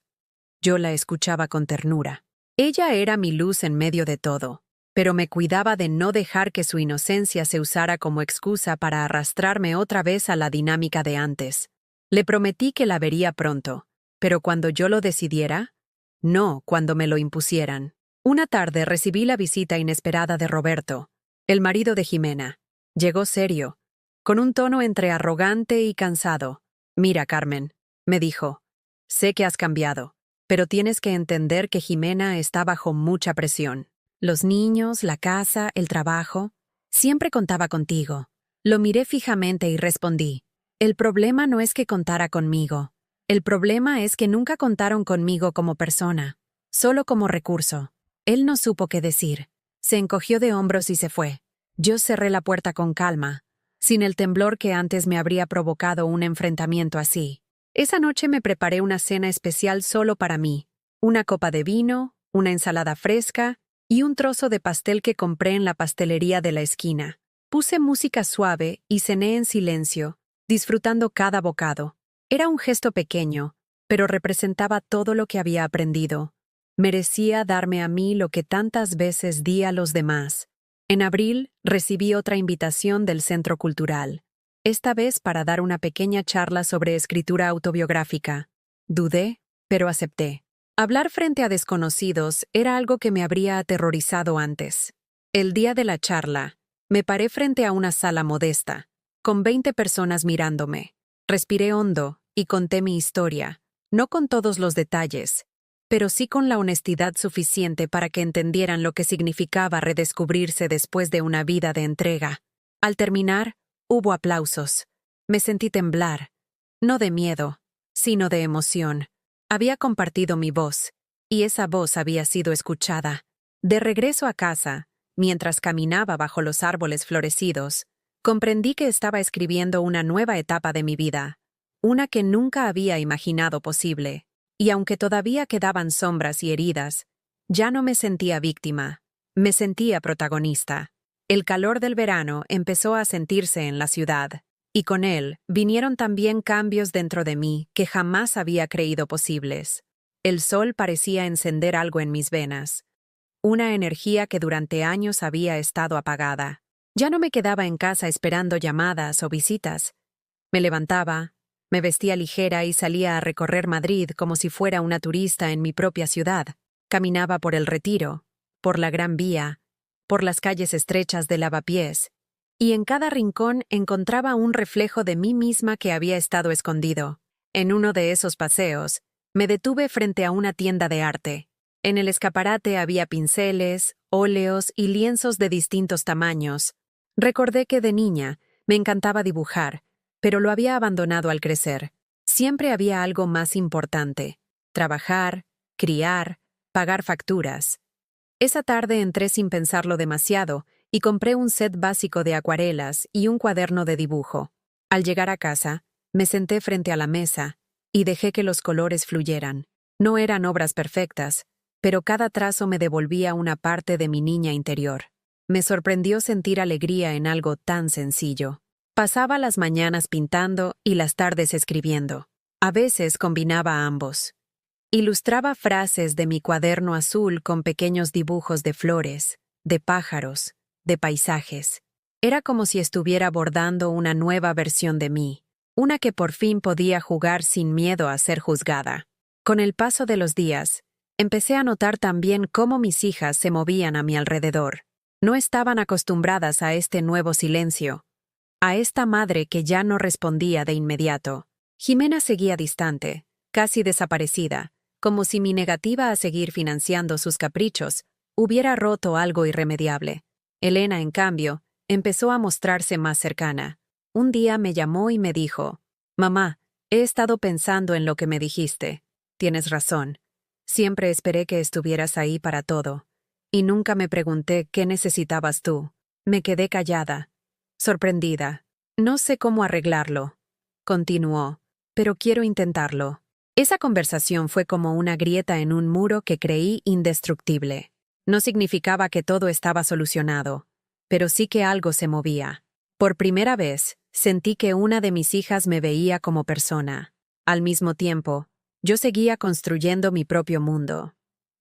Yo la escuchaba con ternura. Ella era mi luz en medio de todo, pero me cuidaba de no dejar que su inocencia se usara como excusa para arrastrarme otra vez a la dinámica de antes. Le prometí que la vería pronto, pero cuando yo lo decidiera, no cuando me lo impusieran. Una tarde recibí la visita inesperada de Roberto, el marido de Jimena. Llegó serio, con un tono entre arrogante y cansado. «Mira, Carmen», me dijo, «sé que has cambiado, pero tienes que entender que Jimena está bajo mucha presión. Los niños, la casa, el trabajo. Siempre contaba contigo». Lo miré fijamente y respondí: «El problema no es que contara conmigo. El problema es que nunca contaron conmigo como persona, solo como recurso». Él no supo qué decir. Se encogió de hombros y se fue. Yo cerré la puerta con calma, sin el temblor que antes me habría provocado un enfrentamiento así. Esa noche me preparé una cena especial solo para mí. Una copa de vino, una ensalada fresca y un trozo de pastel que compré en la pastelería de la esquina. Puse música suave y cené en silencio, disfrutando cada bocado. Era un gesto pequeño, pero representaba todo lo que había aprendido. Merecía darme a mí lo que tantas veces di a los demás. En abril recibí otra invitación del Centro Cultural, esta vez para dar una pequeña charla sobre escritura autobiográfica. Dudé, pero acepté. Hablar frente a desconocidos era algo que me habría aterrorizado antes. El día de la charla, me paré frente a una sala modesta, con 20 personas mirándome. Respiré hondo y conté mi historia, no con todos los detalles, pero sí con la honestidad suficiente para que entendieran lo que significaba redescubrirse después de una vida de entrega. Al terminar, hubo aplausos. Me sentí temblar, no de miedo, sino de emoción. Había compartido mi voz, y esa voz había sido escuchada. De regreso a casa, mientras caminaba bajo los árboles florecidos, comprendí que estaba escribiendo una nueva etapa de mi vida, una que nunca había imaginado posible. Y aunque todavía quedaban sombras y heridas, ya no me sentía víctima, me sentía protagonista. El calor del verano empezó a sentirse en la ciudad, y con él vinieron también cambios dentro de mí que jamás había creído posibles. El sol parecía encender algo en mis venas. una energía que durante años había estado apagada. Ya no me quedaba en casa esperando llamadas o visitas. Me levantaba, me vestía ligera y salía a recorrer Madrid como si fuera una turista en mi propia ciudad. Caminaba por el Retiro, por la Gran Vía, por las calles estrechas de Lavapiés, y en cada rincón encontraba un reflejo de mí misma que había estado escondido. En uno de esos paseos, me detuve frente a una tienda de arte. En el escaparate había pinceles, óleos y lienzos de distintos tamaños. Recordé que de niña me encantaba dibujar, pero lo había abandonado al crecer. Siempre había algo más importante: trabajar, criar, pagar facturas. Esa tarde entré sin pensarlo demasiado y compré un set básico de acuarelas y un cuaderno de dibujo. Al llegar a casa, me senté frente a la mesa y dejé que los colores fluyeran. No eran obras perfectas, pero cada trazo me devolvía una parte de mi niña interior. Me sorprendió sentir alegría en algo tan sencillo. Pasaba las mañanas pintando y las tardes escribiendo. A veces combinaba ambos. Ilustraba frases de mi cuaderno azul con pequeños dibujos de flores, de pájaros, de paisajes. Era como si estuviera bordando una nueva versión de mí, una que por fin podía jugar sin miedo a ser juzgada. Con el paso de los días, empecé a notar también cómo mis hijas se movían a mi alrededor. No estaban acostumbradas a este nuevo silencio, a esta madre que ya no respondía de inmediato. Jimena seguía distante, casi desaparecida, como si mi negativa a seguir financiando sus caprichos hubiera roto algo irremediable. Elena, en cambio, empezó a mostrarse más cercana. Un día me llamó y me dijo: «Mamá, he estado pensando en lo que me dijiste. Tienes razón. Siempre esperé que estuvieras ahí para todo. Y nunca me pregunté qué necesitabas tú». Me quedé callada, sorprendida. «No sé cómo arreglarlo», continuó, «pero quiero intentarlo». Esa conversación fue como una grieta en un muro que creí indestructible. No significaba que todo estaba solucionado, pero sí que algo se movía. Por primera vez, sentí que una de mis hijas me veía como persona. Al mismo tiempo, yo seguía construyendo mi propio mundo.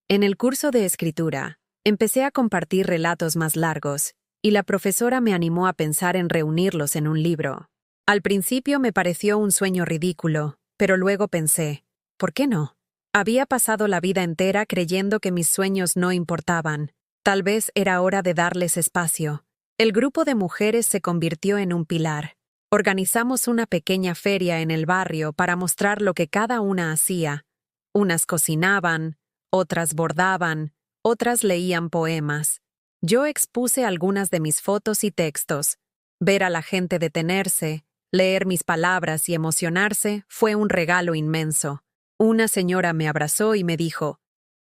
En el curso de escritura, empecé a compartir relatos más largos, y la profesora me animó a pensar en reunirlos en un libro. Al principio me pareció un sueño ridículo, pero luego pensé: ¿por qué no? Había pasado la vida entera creyendo que mis sueños no importaban. Tal vez era hora de darles espacio. El grupo de mujeres se convirtió en un pilar. Organizamos una pequeña feria en el barrio para mostrar lo que cada una hacía. Unas cocinaban, otras bordaban, otras leían poemas. Yo expuse algunas de mis fotos y textos. Ver a la gente detenerse, leer mis palabras y emocionarse fue un regalo inmenso. Una señora me abrazó y me dijo: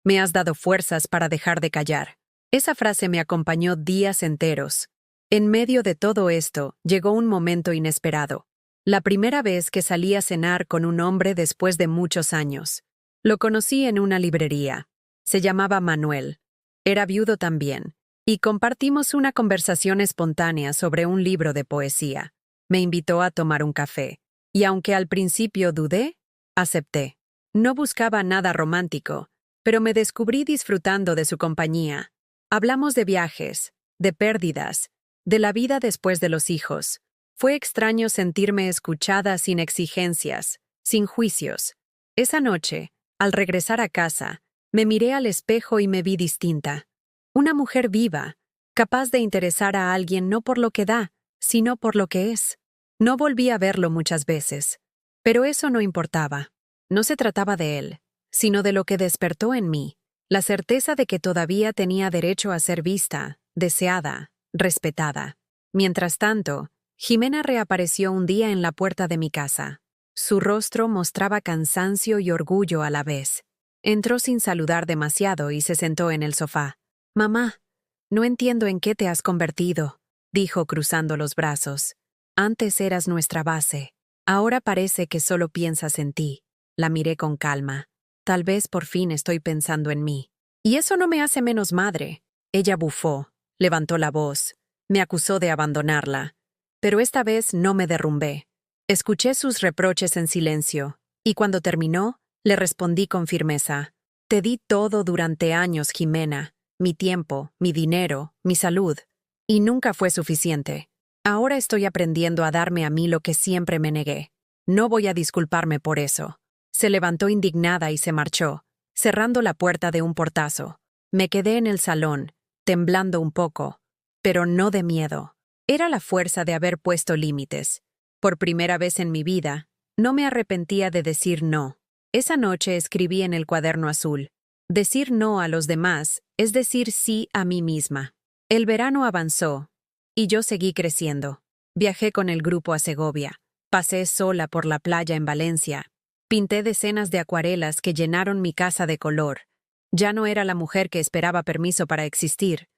«Me has dado fuerzas para dejar de callar». Esa frase me acompañó días enteros. En medio de todo esto, llegó un momento inesperado. La primera vez que salí a cenar con un hombre después de muchos años. Lo conocí en una librería. Se llamaba Manuel. Era viudo también, y compartimos una conversación espontánea sobre un libro de poesía. Me invitó a tomar un café, y aunque al principio dudé, acepté. No buscaba nada romántico, pero me descubrí disfrutando de su compañía. Hablamos de viajes, de pérdidas, de la vida después de los hijos. Fue extraño sentirme escuchada sin exigencias, sin juicios. Esa noche, al regresar a casa, me miré al espejo y me vi distinta. Una mujer viva, capaz de interesar a alguien no por lo que da, sino por lo que es. No volví a verlo muchas veces, pero eso no importaba. No se trataba de él, sino de lo que despertó en mí, la certeza de que todavía tenía derecho a ser vista, deseada, respetada. Mientras tanto, Jimena reapareció un día en la puerta de mi casa. Su rostro mostraba cansancio y orgullo a la vez. Entró sin saludar demasiado y se sentó en el sofá. «Mamá, no entiendo en qué te has convertido», dijo cruzando los brazos. «Antes eras nuestra base. Ahora parece que solo piensas en ti». La miré con calma. Tal vez por fin estoy pensando en mí. Y eso no me hace menos madre. Ella bufó, levantó la voz, me acusó de abandonarla. Pero esta vez no me derrumbé. Escuché sus reproches en silencio, y cuando terminó, le respondí con firmeza: «Te di todo durante años, Jimena. mi tiempo, mi dinero, mi salud, y nunca fue suficiente. Ahora estoy aprendiendo a darme a mí lo que siempre me negué. No voy a disculparme por eso. Se levantó indignada y se marchó, cerrando la puerta de un portazo. Me quedé en el salón, temblando un poco, pero no de miedo. Era la fuerza de haber puesto límites. Por primera vez en mi vida, no me arrepentía de decir no. Esa noche escribí en el cuaderno azul: decir no a los demás es decir sí a mí misma. El verano avanzó, y yo seguí creciendo. Viajé con el grupo a Segovia. Pasé sola por la playa en Valencia. Pinté decenas de acuarelas que llenaron mi casa de color. Ya no era la mujer que esperaba permiso para existir.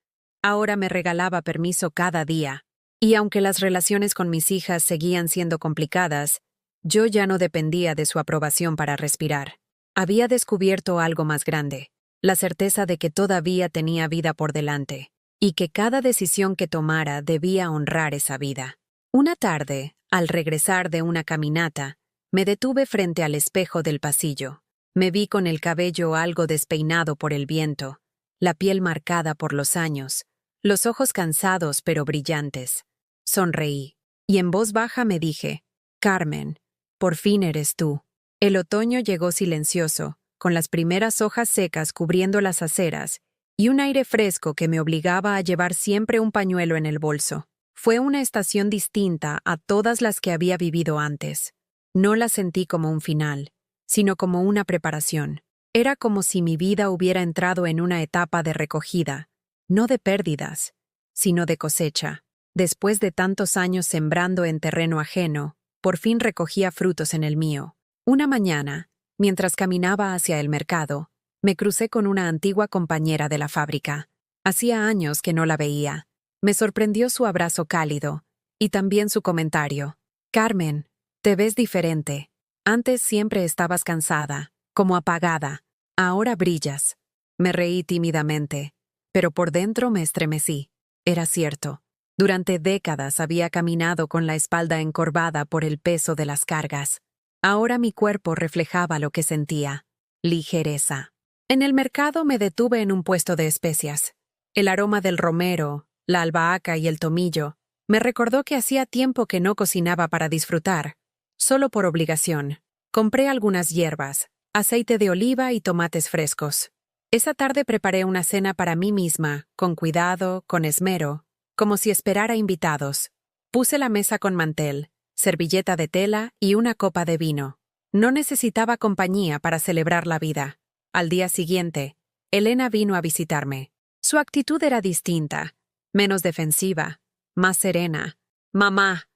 Ahora me regalaba permiso cada día. Y aunque las relaciones con mis hijas seguían siendo complicadas, yo ya no dependía de su aprobación para respirar. Había descubierto algo más grande, la certeza de que todavía tenía vida por delante, y que cada decisión que tomara debía honrar esa vida. Una tarde, al regresar de una caminata, me detuve frente al espejo del pasillo. Me vi con el cabello algo despeinado por el viento, la piel marcada por los años, los ojos cansados pero brillantes. Sonreí, y en voz baja me dije: Carmen, por fin eres tú. El otoño llegó silencioso, con las primeras hojas secas cubriendo las aceras, y un aire fresco que me obligaba a llevar siempre un pañuelo en el bolso. Fue una estación distinta a todas las que había vivido antes. No la sentí como un final, sino como una preparación. Era como si mi vida hubiera entrado en una etapa de recogida, no de pérdidas, sino de cosecha. Después de tantos años sembrando en terreno ajeno, por fin recogía frutos en el mío. Una mañana, mientras caminaba hacia el mercado, me crucé con una antigua compañera de la fábrica. Hacía años que no la veía. Me sorprendió su abrazo cálido, y también su comentario: Carmen, te ves diferente. Antes siempre estabas cansada, como apagada. Ahora brillas. Me reí tímidamente, pero por dentro me estremecí. Era cierto. Durante décadas había caminado con la espalda encorvada por el peso de las cargas. Ahora mi cuerpo reflejaba lo que sentía: ligereza. En el mercado me detuve en un puesto de especias. El aroma del romero, la albahaca y el tomillo me recordó que hacía tiempo que no cocinaba para disfrutar, solo por obligación. Compré algunas hierbas, aceite de oliva y tomates frescos. Esa tarde preparé una cena para mí misma, con cuidado, con esmero, como si esperara invitados. Puse la mesa con mantel, servilleta de tela y una copa de vino. No necesitaba compañía para celebrar la vida. Al día siguiente, Elena vino a visitarme. Su actitud era distinta, menos defensiva, más serena. «Mamá»,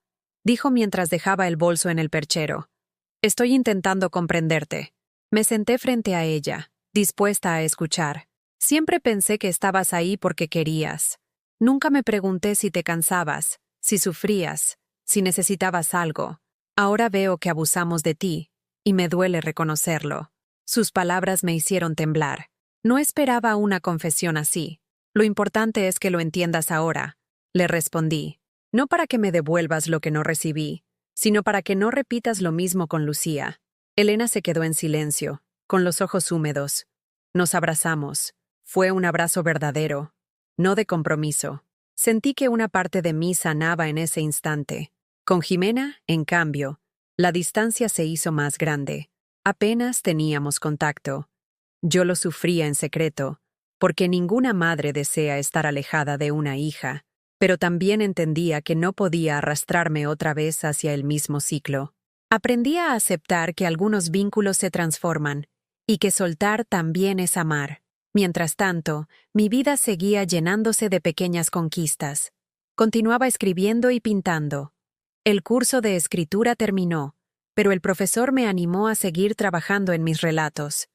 dijo mientras dejaba el bolso en el perchero, «estoy intentando comprenderte». Me senté frente a ella, dispuesta a escuchar. Siempre pensé que estabas ahí porque querías. Nunca me pregunté si te cansabas, si sufrías, si necesitabas algo. Ahora veo que abusamos de ti, y me duele reconocerlo. Sus palabras me hicieron temblar. No esperaba una confesión así. Lo importante es que lo entiendas ahora, le respondí. No para que me devuelvas lo que no recibí, sino para que no repitas lo mismo con Lucía. Elena se quedó en silencio, con los ojos húmedos. Nos abrazamos. Fue un abrazo verdadero, no de compromiso. Sentí que una parte de mí sanaba en ese instante. Con Jimena, en cambio, la distancia se hizo más grande. Apenas teníamos contacto. Yo lo sufría en secreto, porque ninguna madre desea estar alejada de una hija, pero también entendía que no podía arrastrarme otra vez hacia el mismo ciclo. Aprendí a aceptar que algunos vínculos se transforman, y que soltar también es amar. Mientras tanto, mi vida seguía llenándose de pequeñas conquistas. Continuaba escribiendo y pintando. El curso de escritura terminó, pero el profesor me animó a seguir trabajando en mis relatos.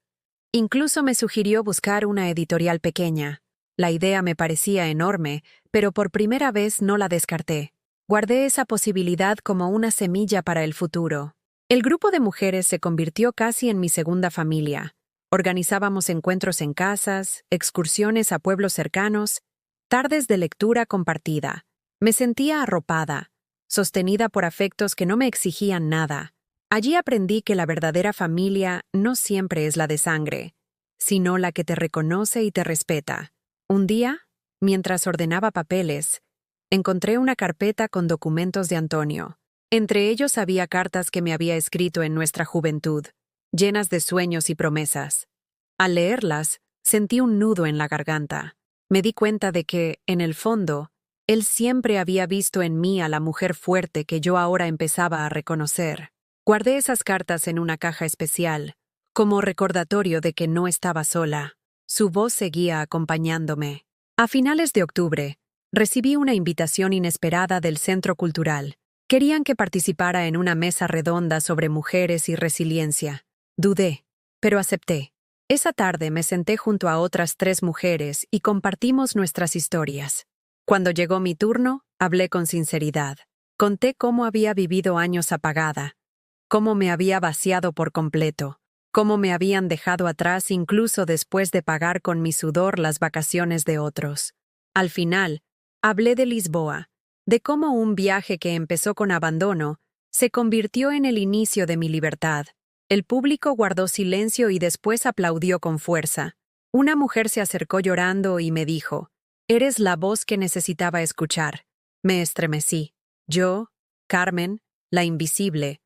Incluso me sugirió buscar una editorial pequeña. La idea me parecía enorme, pero por primera vez no la descarté. Guardé esa posibilidad como una semilla para el futuro. El grupo de mujeres se convirtió casi en mi segunda familia. Organizábamos encuentros en casas, excursiones a pueblos cercanos, tardes de lectura compartida. Me sentía arropada, sostenida por afectos que no me exigían nada. Allí aprendí que la verdadera familia no siempre es la de sangre, sino la que te reconoce y te respeta. Un día, mientras ordenaba papeles, encontré una carpeta con documentos de Antonio. Entre ellos había cartas que me había escrito en nuestra juventud, llenas de sueños y promesas. Al leerlas, sentí un nudo en la garganta. Me di cuenta de que, en el fondo, él siempre había visto en mí a la mujer fuerte que yo ahora empezaba a reconocer. Guardé esas cartas en una caja especial, como recordatorio de que no estaba sola. Su voz seguía acompañándome. A finales de octubre, recibí una invitación inesperada del Centro Cultural. Querían que participara en una mesa redonda sobre mujeres y resiliencia. Dudé, pero acepté. Esa tarde me senté junto a otras 3 mujeres y compartimos nuestras historias. Cuando llegó mi turno, hablé con sinceridad. Conté cómo había vivido años apagada, cómo me había vaciado por completo, cómo me habían dejado atrás incluso después de pagar con mi sudor las vacaciones de otros. Al final, hablé de Lisboa, de cómo un viaje que empezó con abandono se convirtió en el inicio de mi libertad. El público guardó silencio y después aplaudió con fuerza. Una mujer se acercó llorando y me dijo: «Eres la voz que necesitaba escuchar». Me estremecí. Yo, Carmen, la invisible,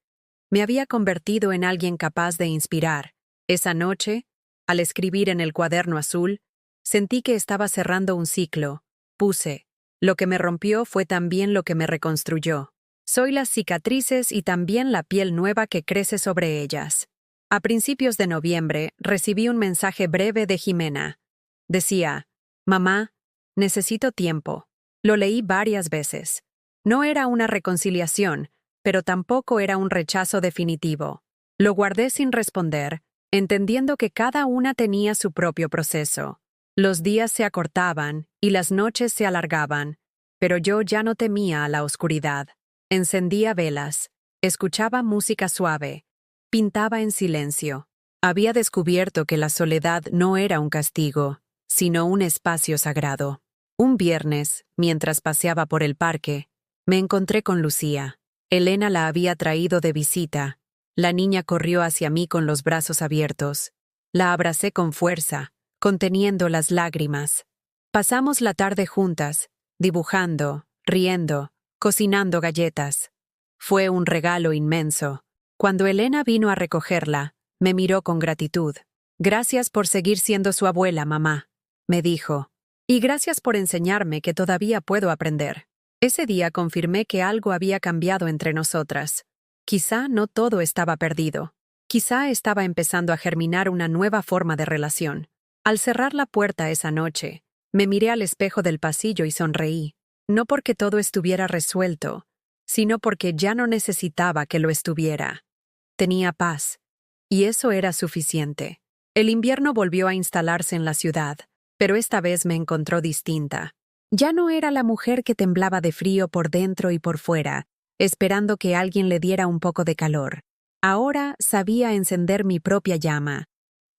me había convertido en alguien capaz de inspirar. Esa noche, al escribir en el cuaderno azul, sentí que estaba cerrando un ciclo. Puse: «Lo que me rompió fue también lo que me reconstruyó. Soy las cicatrices y también la piel nueva que crece sobre ellas». A principios de noviembre, recibí un mensaje breve de Jimena. Decía: «Mamá, necesito tiempo». Lo leí varias veces. No era una reconciliación, pero tampoco era un rechazo definitivo. Lo guardé sin responder, entendiendo que cada una tenía su propio proceso. Los días se acortaban y las noches se alargaban, pero yo ya no temía a la oscuridad. Encendía velas, escuchaba música suave, pintaba en silencio. Había descubierto que la soledad no era un castigo, sino un espacio sagrado. Un viernes, mientras paseaba por el parque, me encontré con Lucía. Elena la había traído de visita. La niña corrió hacia mí con los brazos abiertos. La abracé con fuerza, conteniendo las lágrimas. Pasamos la tarde juntas, dibujando, riendo, cocinando galletas. Fue un regalo inmenso. Cuando Elena vino a recogerla, me miró con gratitud. «Gracias por seguir siendo su abuela, mamá», me dijo. «Y gracias por enseñarme que todavía puedo aprender». Ese día confirmé que algo había cambiado entre nosotras. Quizá no todo estaba perdido. Quizá estaba empezando a germinar una nueva forma de relación. Al cerrar la puerta esa noche, me miré al espejo del pasillo y sonreí. No porque todo estuviera resuelto, sino porque ya no necesitaba que lo estuviera. Tenía paz, y eso era suficiente. El invierno volvió a instalarse en la ciudad, pero esta vez me encontró distinta. Ya no era la mujer que temblaba de frío por dentro y por fuera, esperando que alguien le diera un poco de calor. Ahora sabía encender mi propia llama.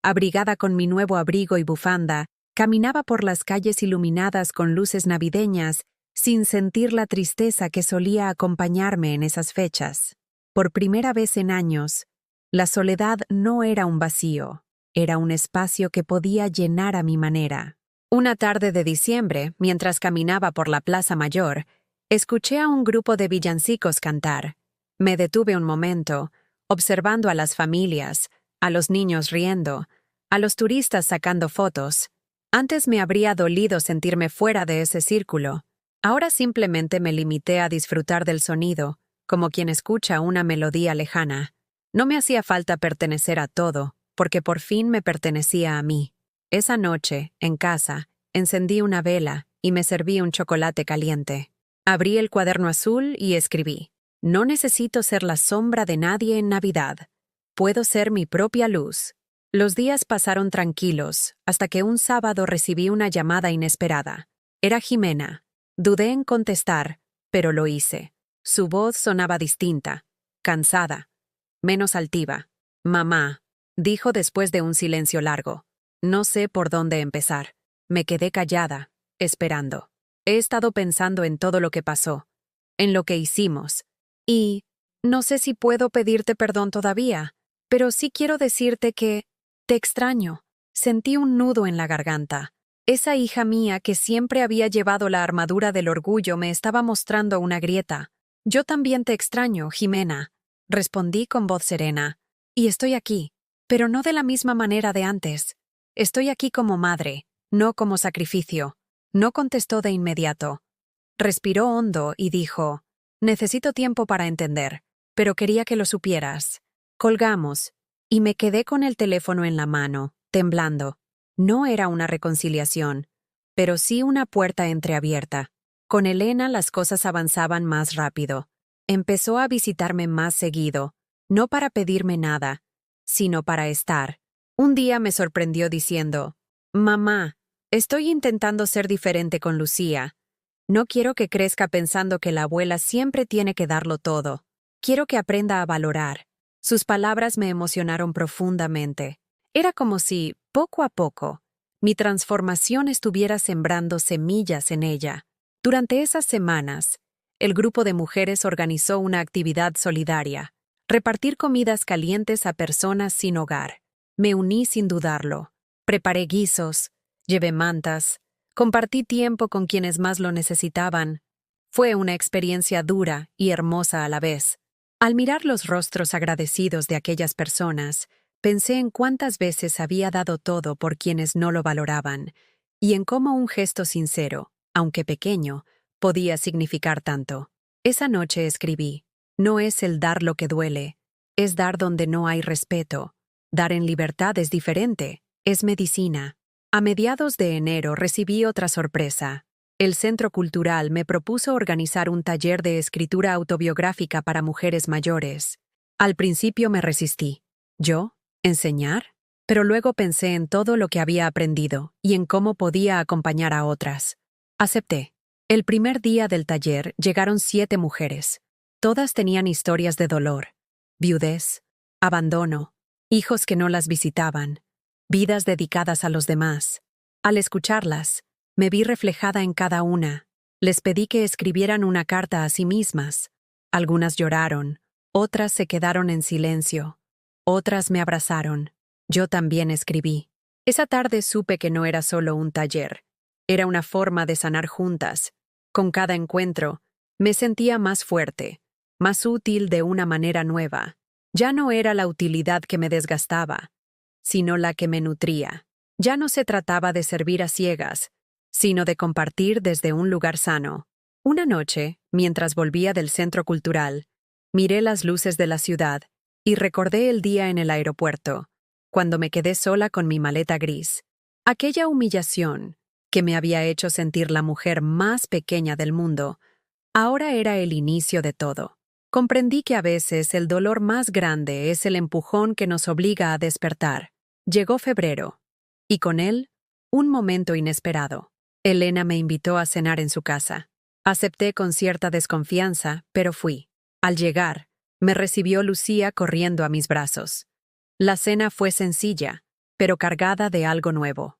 Abrigada con mi nuevo abrigo y bufanda, caminaba por las calles iluminadas con luces navideñas, sin sentir la tristeza que solía acompañarme en esas fechas. Por primera vez en años, la soledad no era un vacío, era un espacio que podía llenar a mi manera. Una tarde de diciembre, mientras caminaba por la Plaza Mayor, escuché a un grupo de villancicos cantar. Me detuve un momento, observando a las familias, a los niños riendo, a los turistas sacando fotos. Antes me habría dolido sentirme fuera de ese círculo. Ahora simplemente me limité a disfrutar del sonido, como quien escucha una melodía lejana. No me hacía falta pertenecer a todo, porque por fin me pertenecía a mí. Esa noche, en casa, encendí una vela y me serví un chocolate caliente. Abrí el cuaderno azul y escribí: «No necesito ser la sombra de nadie en Navidad. Puedo ser mi propia luz». Los días pasaron tranquilos, hasta que un sábado recibí una llamada inesperada. Era Jimena. Dudé en contestar, pero lo hice. Su voz sonaba distinta, cansada, menos altiva. «Mamá», dijo después de un silencio largo. No sé por dónde empezar. Me quedé callada, esperando. He estado pensando en todo lo que pasó, en lo que hicimos, y no sé si puedo pedirte perdón todavía, pero sí quiero decirte que te extraño. Sentí un nudo en la garganta. Esa hija mía que siempre había llevado la armadura del orgullo me estaba mostrando una grieta. Yo también te extraño, Jimena, respondí con voz serena. Y estoy aquí, pero no de la misma manera de antes. Estoy aquí como madre, no como sacrificio. No contestó de inmediato. Respiró hondo y dijo, necesito tiempo para entender, pero quería que lo supieras. Colgamos, y me quedé con el teléfono en la mano, temblando. No era una reconciliación, pero sí una puerta entreabierta. Con Elena las cosas avanzaban más rápido. Empezó a visitarme más seguido, no para pedirme nada, sino para estar. Un día me sorprendió diciendo, «Mamá, estoy intentando ser diferente con Lucía. No quiero que crezca pensando que la abuela siempre tiene que darlo todo. Quiero que aprenda a valorar». Sus palabras me emocionaron profundamente. Era como si, poco a poco, mi transformación estuviera sembrando semillas en ella. Durante esas semanas, el grupo de mujeres organizó una actividad solidaria, repartir comidas calientes a personas sin hogar. Me uní sin dudarlo. Preparé guisos, llevé mantas, compartí tiempo con quienes más lo necesitaban. Fue una experiencia dura y hermosa a la vez. Al mirar los rostros agradecidos de aquellas personas, pensé en cuántas veces había dado todo por quienes no lo valoraban, y en cómo un gesto sincero, aunque pequeño, podía significar tanto. Esa noche escribí, no es el dar lo que duele, es dar donde no hay respeto. Dar en libertad es diferente, es medicina. A mediados de enero recibí otra sorpresa. El Centro Cultural me propuso organizar un taller de escritura autobiográfica para mujeres mayores. Al principio me resistí. ¿Yo? ¿Enseñar? Pero luego pensé en todo lo que había aprendido y en cómo podía acompañar a otras. Acepté. El primer día del taller llegaron 7 mujeres. Todas tenían historias de dolor, viudez, abandono, hijos que no las visitaban, vidas dedicadas a los demás. Al escucharlas, me vi reflejada en cada una. Les pedí que escribieran una carta a sí mismas. Algunas lloraron, otras se quedaron en silencio, otras me abrazaron. Yo también escribí. Esa tarde supe que no era solo un taller. Era una forma de sanar juntas. Con cada encuentro, me sentía más fuerte, más útil de una manera nueva. Ya no era la utilidad que me desgastaba, sino la que me nutría. Ya no se trataba de servir a ciegas, sino de compartir desde un lugar sano. Una noche, mientras volvía del centro cultural, miré las luces de la ciudad y recordé el día en el aeropuerto, cuando me quedé sola con mi maleta gris. Aquella humillación, que me había hecho sentir la mujer más pequeña del mundo, ahora era el inicio de todo. Comprendí que a veces el dolor más grande es el empujón que nos obliga a despertar. Llegó febrero, y con él, un momento inesperado. Elena me invitó a cenar en su casa. Acepté con cierta desconfianza, pero fui. Al llegar, me recibió Lucía corriendo a mis brazos. La cena fue sencilla, pero cargada de algo nuevo.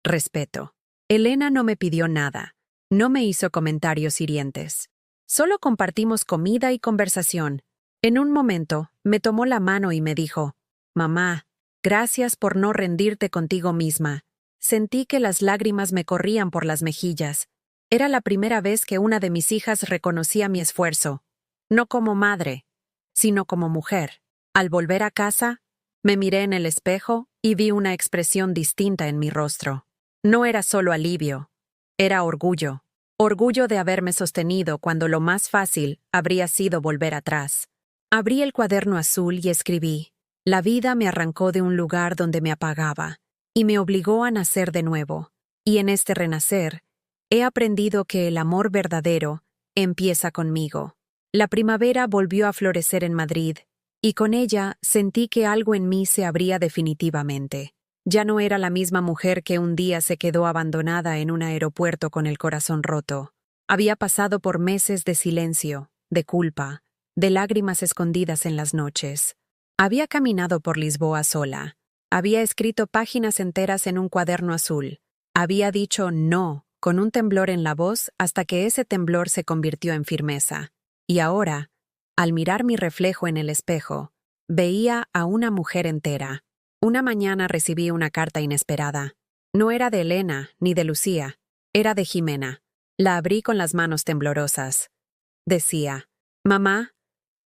Respeto. Elena no me pidió nada, no me hizo comentarios hirientes. Solo compartimos comida y conversación. En un momento, me tomó la mano y me dijo, «Mamá, gracias por no rendirte contigo misma». Sentí que las lágrimas me corrían por las mejillas. Era la primera vez que una de mis hijas reconocía mi esfuerzo, no como madre, sino como mujer. Al volver a casa, me miré en el espejo y vi una expresión distinta en mi rostro. No era solo alivio, era orgullo. Orgullo de haberme sostenido cuando lo más fácil habría sido volver atrás. Abrí el cuaderno azul y escribí, «La vida me arrancó de un lugar donde me apagaba y me obligó a nacer de nuevo. Y en este renacer, he aprendido que el amor verdadero empieza conmigo». La primavera volvió a florecer en Madrid, y con ella sentí que algo en mí se abría definitivamente. Ya no era la misma mujer que un día se quedó abandonada en un aeropuerto con el corazón roto. Había pasado por meses de silencio, de culpa, de lágrimas escondidas en las noches. Había caminado por Lisboa sola. Había escrito páginas enteras en un cuaderno azul. Había dicho no, con un temblor en la voz hasta que ese temblor se convirtió en firmeza. Y ahora, al mirar mi reflejo en el espejo, veía a una mujer entera. Una mañana recibí una carta inesperada. No era de Elena ni de Lucía, era de Jimena. La abrí con las manos temblorosas. Decía: «Mamá,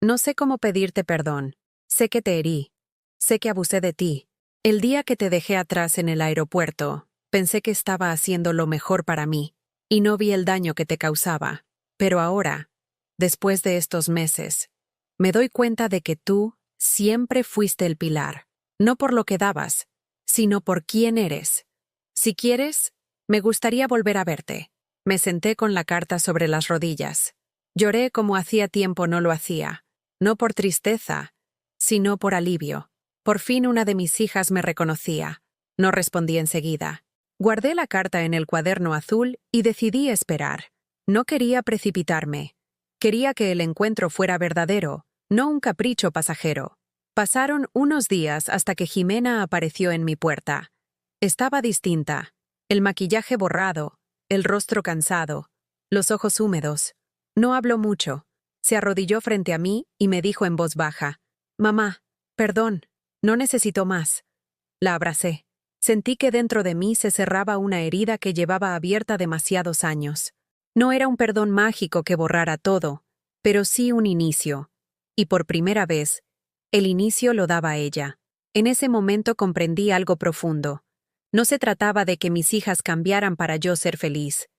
no sé cómo pedirte perdón. Sé que te herí. Sé que abusé de ti. El día que te dejé atrás en el aeropuerto, pensé que estaba haciendo lo mejor para mí, y no vi el daño que te causaba. Pero ahora, después de estos meses, me doy cuenta de que tú siempre fuiste el pilar, no por lo que dabas, sino por quién eres. Si quieres, me gustaría volver a verte». Me senté con la carta sobre las rodillas. Lloré como hacía tiempo no lo hacía, no por tristeza, sino por alivio. Por fin una de mis hijas me reconocía. No respondí enseguida. Guardé la carta en el cuaderno azul y decidí esperar. No quería precipitarme. Quería que el encuentro fuera verdadero, no un capricho pasajero. Pasaron unos días hasta que Jimena apareció en mi puerta. Estaba distinta. El maquillaje borrado, el rostro cansado, los ojos húmedos. No habló mucho. Se arrodilló frente a mí y me dijo en voz baja: «Mamá, perdón, no necesito más». La abracé. Sentí que dentro de mí se cerraba una herida que llevaba abierta demasiados años. No era un perdón mágico que borrara todo, pero sí un inicio. Y por primera vez, el inicio lo daba ella. En ese momento comprendí algo profundo. No se trataba de que mis hijas cambiaran para yo ser feliz.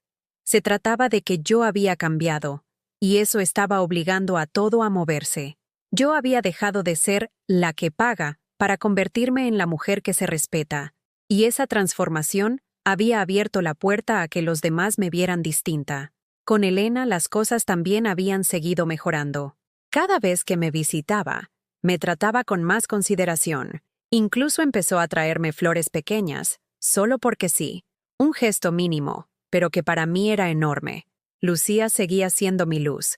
Se trataba de que yo había cambiado, y eso estaba obligando a todo a moverse. Yo había dejado de ser la que paga para convertirme en la mujer que se respeta, y esa transformación había abierto la puerta a que los demás me vieran distinta. Con Elena las cosas también habían seguido mejorando. Cada vez que me visitaba, me trataba con más consideración. Incluso empezó a traerme flores pequeñas, solo porque sí. Un gesto mínimo, pero que para mí era enorme. Lucía seguía siendo mi luz.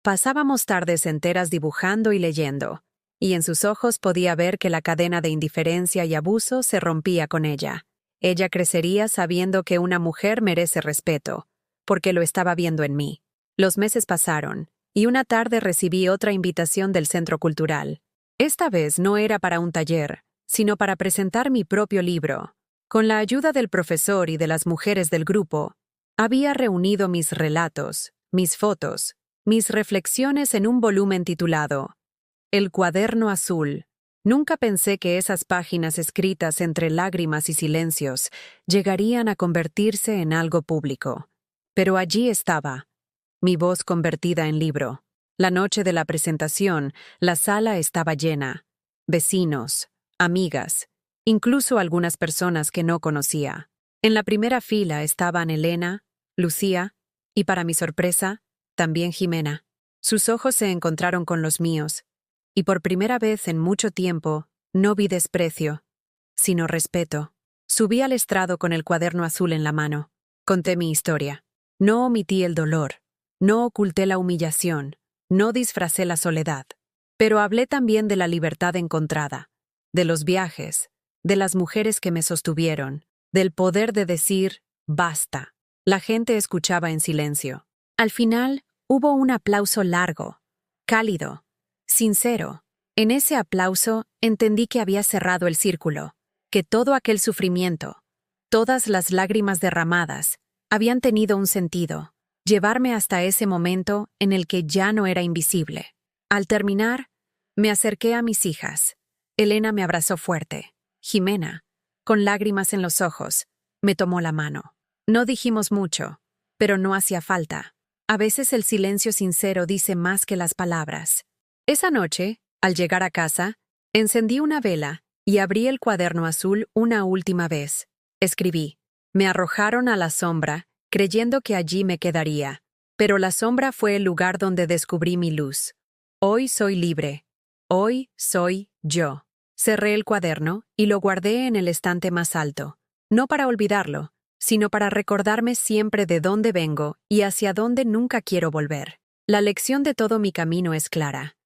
Pasábamos tardes enteras dibujando y leyendo, y en sus ojos podía ver que la cadena de indiferencia y abuso se rompía con ella. Ella crecería sabiendo que una mujer merece respeto, porque lo estaba viendo en mí. Los meses pasaron, y una tarde recibí otra invitación del Centro Cultural. Esta vez no era para un taller, sino para presentar mi propio libro. Con la ayuda del profesor y de las mujeres del grupo, había reunido mis relatos, mis fotos, mis reflexiones en un volumen titulado El cuaderno azul. Nunca pensé que esas páginas escritas entre lágrimas y silencios llegarían a convertirse en algo público. Pero allí estaba, mi voz convertida en libro. La noche de la presentación, la sala estaba llena. Vecinos, amigas, incluso algunas personas que no conocía. En la primera fila estaban Elena, Lucía y, para mi sorpresa, también Jimena. Sus ojos se encontraron con los míos, y por primera vez en mucho tiempo no vi desprecio, sino respeto. Subí al estrado con el cuaderno azul en la mano. Conté mi historia. No omití el dolor, no oculté la humillación, no disfracé la soledad. Pero hablé también de la libertad encontrada, de los viajes, de las mujeres que me sostuvieron, del poder de decir «basta». La gente escuchaba en silencio. Al final, hubo un aplauso largo, cálido, sincero. En ese aplauso entendí que había cerrado el círculo, que todo aquel sufrimiento, todas las lágrimas derramadas, habían tenido un sentido, llevarme hasta ese momento en el que ya no era invisible. Al terminar, me acerqué a mis hijas. Elena me abrazó fuerte. Jimena, con lágrimas en los ojos, me tomó la mano. No dijimos mucho, pero no hacía falta. A veces el silencio sincero dice más que las palabras. Esa noche, al llegar a casa, encendí una vela y abrí el cuaderno azul una última vez. Escribí: «Me arrojaron a la sombra, creyendo que allí me quedaría, pero la sombra fue el lugar donde descubrí mi luz. Hoy soy libre. Hoy soy yo». Cerré el cuaderno y lo guardé en el estante más alto, no para olvidarlo, sino para recordarme siempre de dónde vengo y hacia dónde nunca quiero volver. La lección de todo mi camino es clara.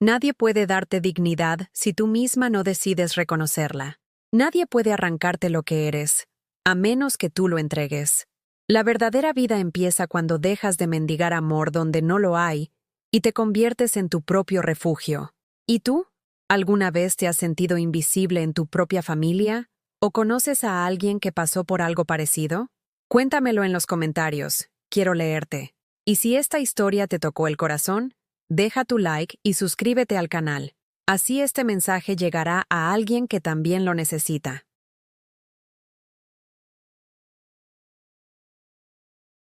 Nadie puede darte dignidad si tú misma no decides reconocerla. Nadie puede arrancarte lo que eres, a menos que tú lo entregues. La verdadera vida empieza cuando dejas de mendigar amor donde no lo hay y te conviertes en tu propio refugio. ¿Y tú? ¿Alguna vez te has sentido invisible en tu propia familia ¿O conoces a alguien que pasó por algo parecido? Cuéntamelo en los comentarios, quiero leerte. Y si esta historia te tocó el corazón, deja tu like y suscríbete al canal. Así este mensaje llegará a alguien que también lo necesita.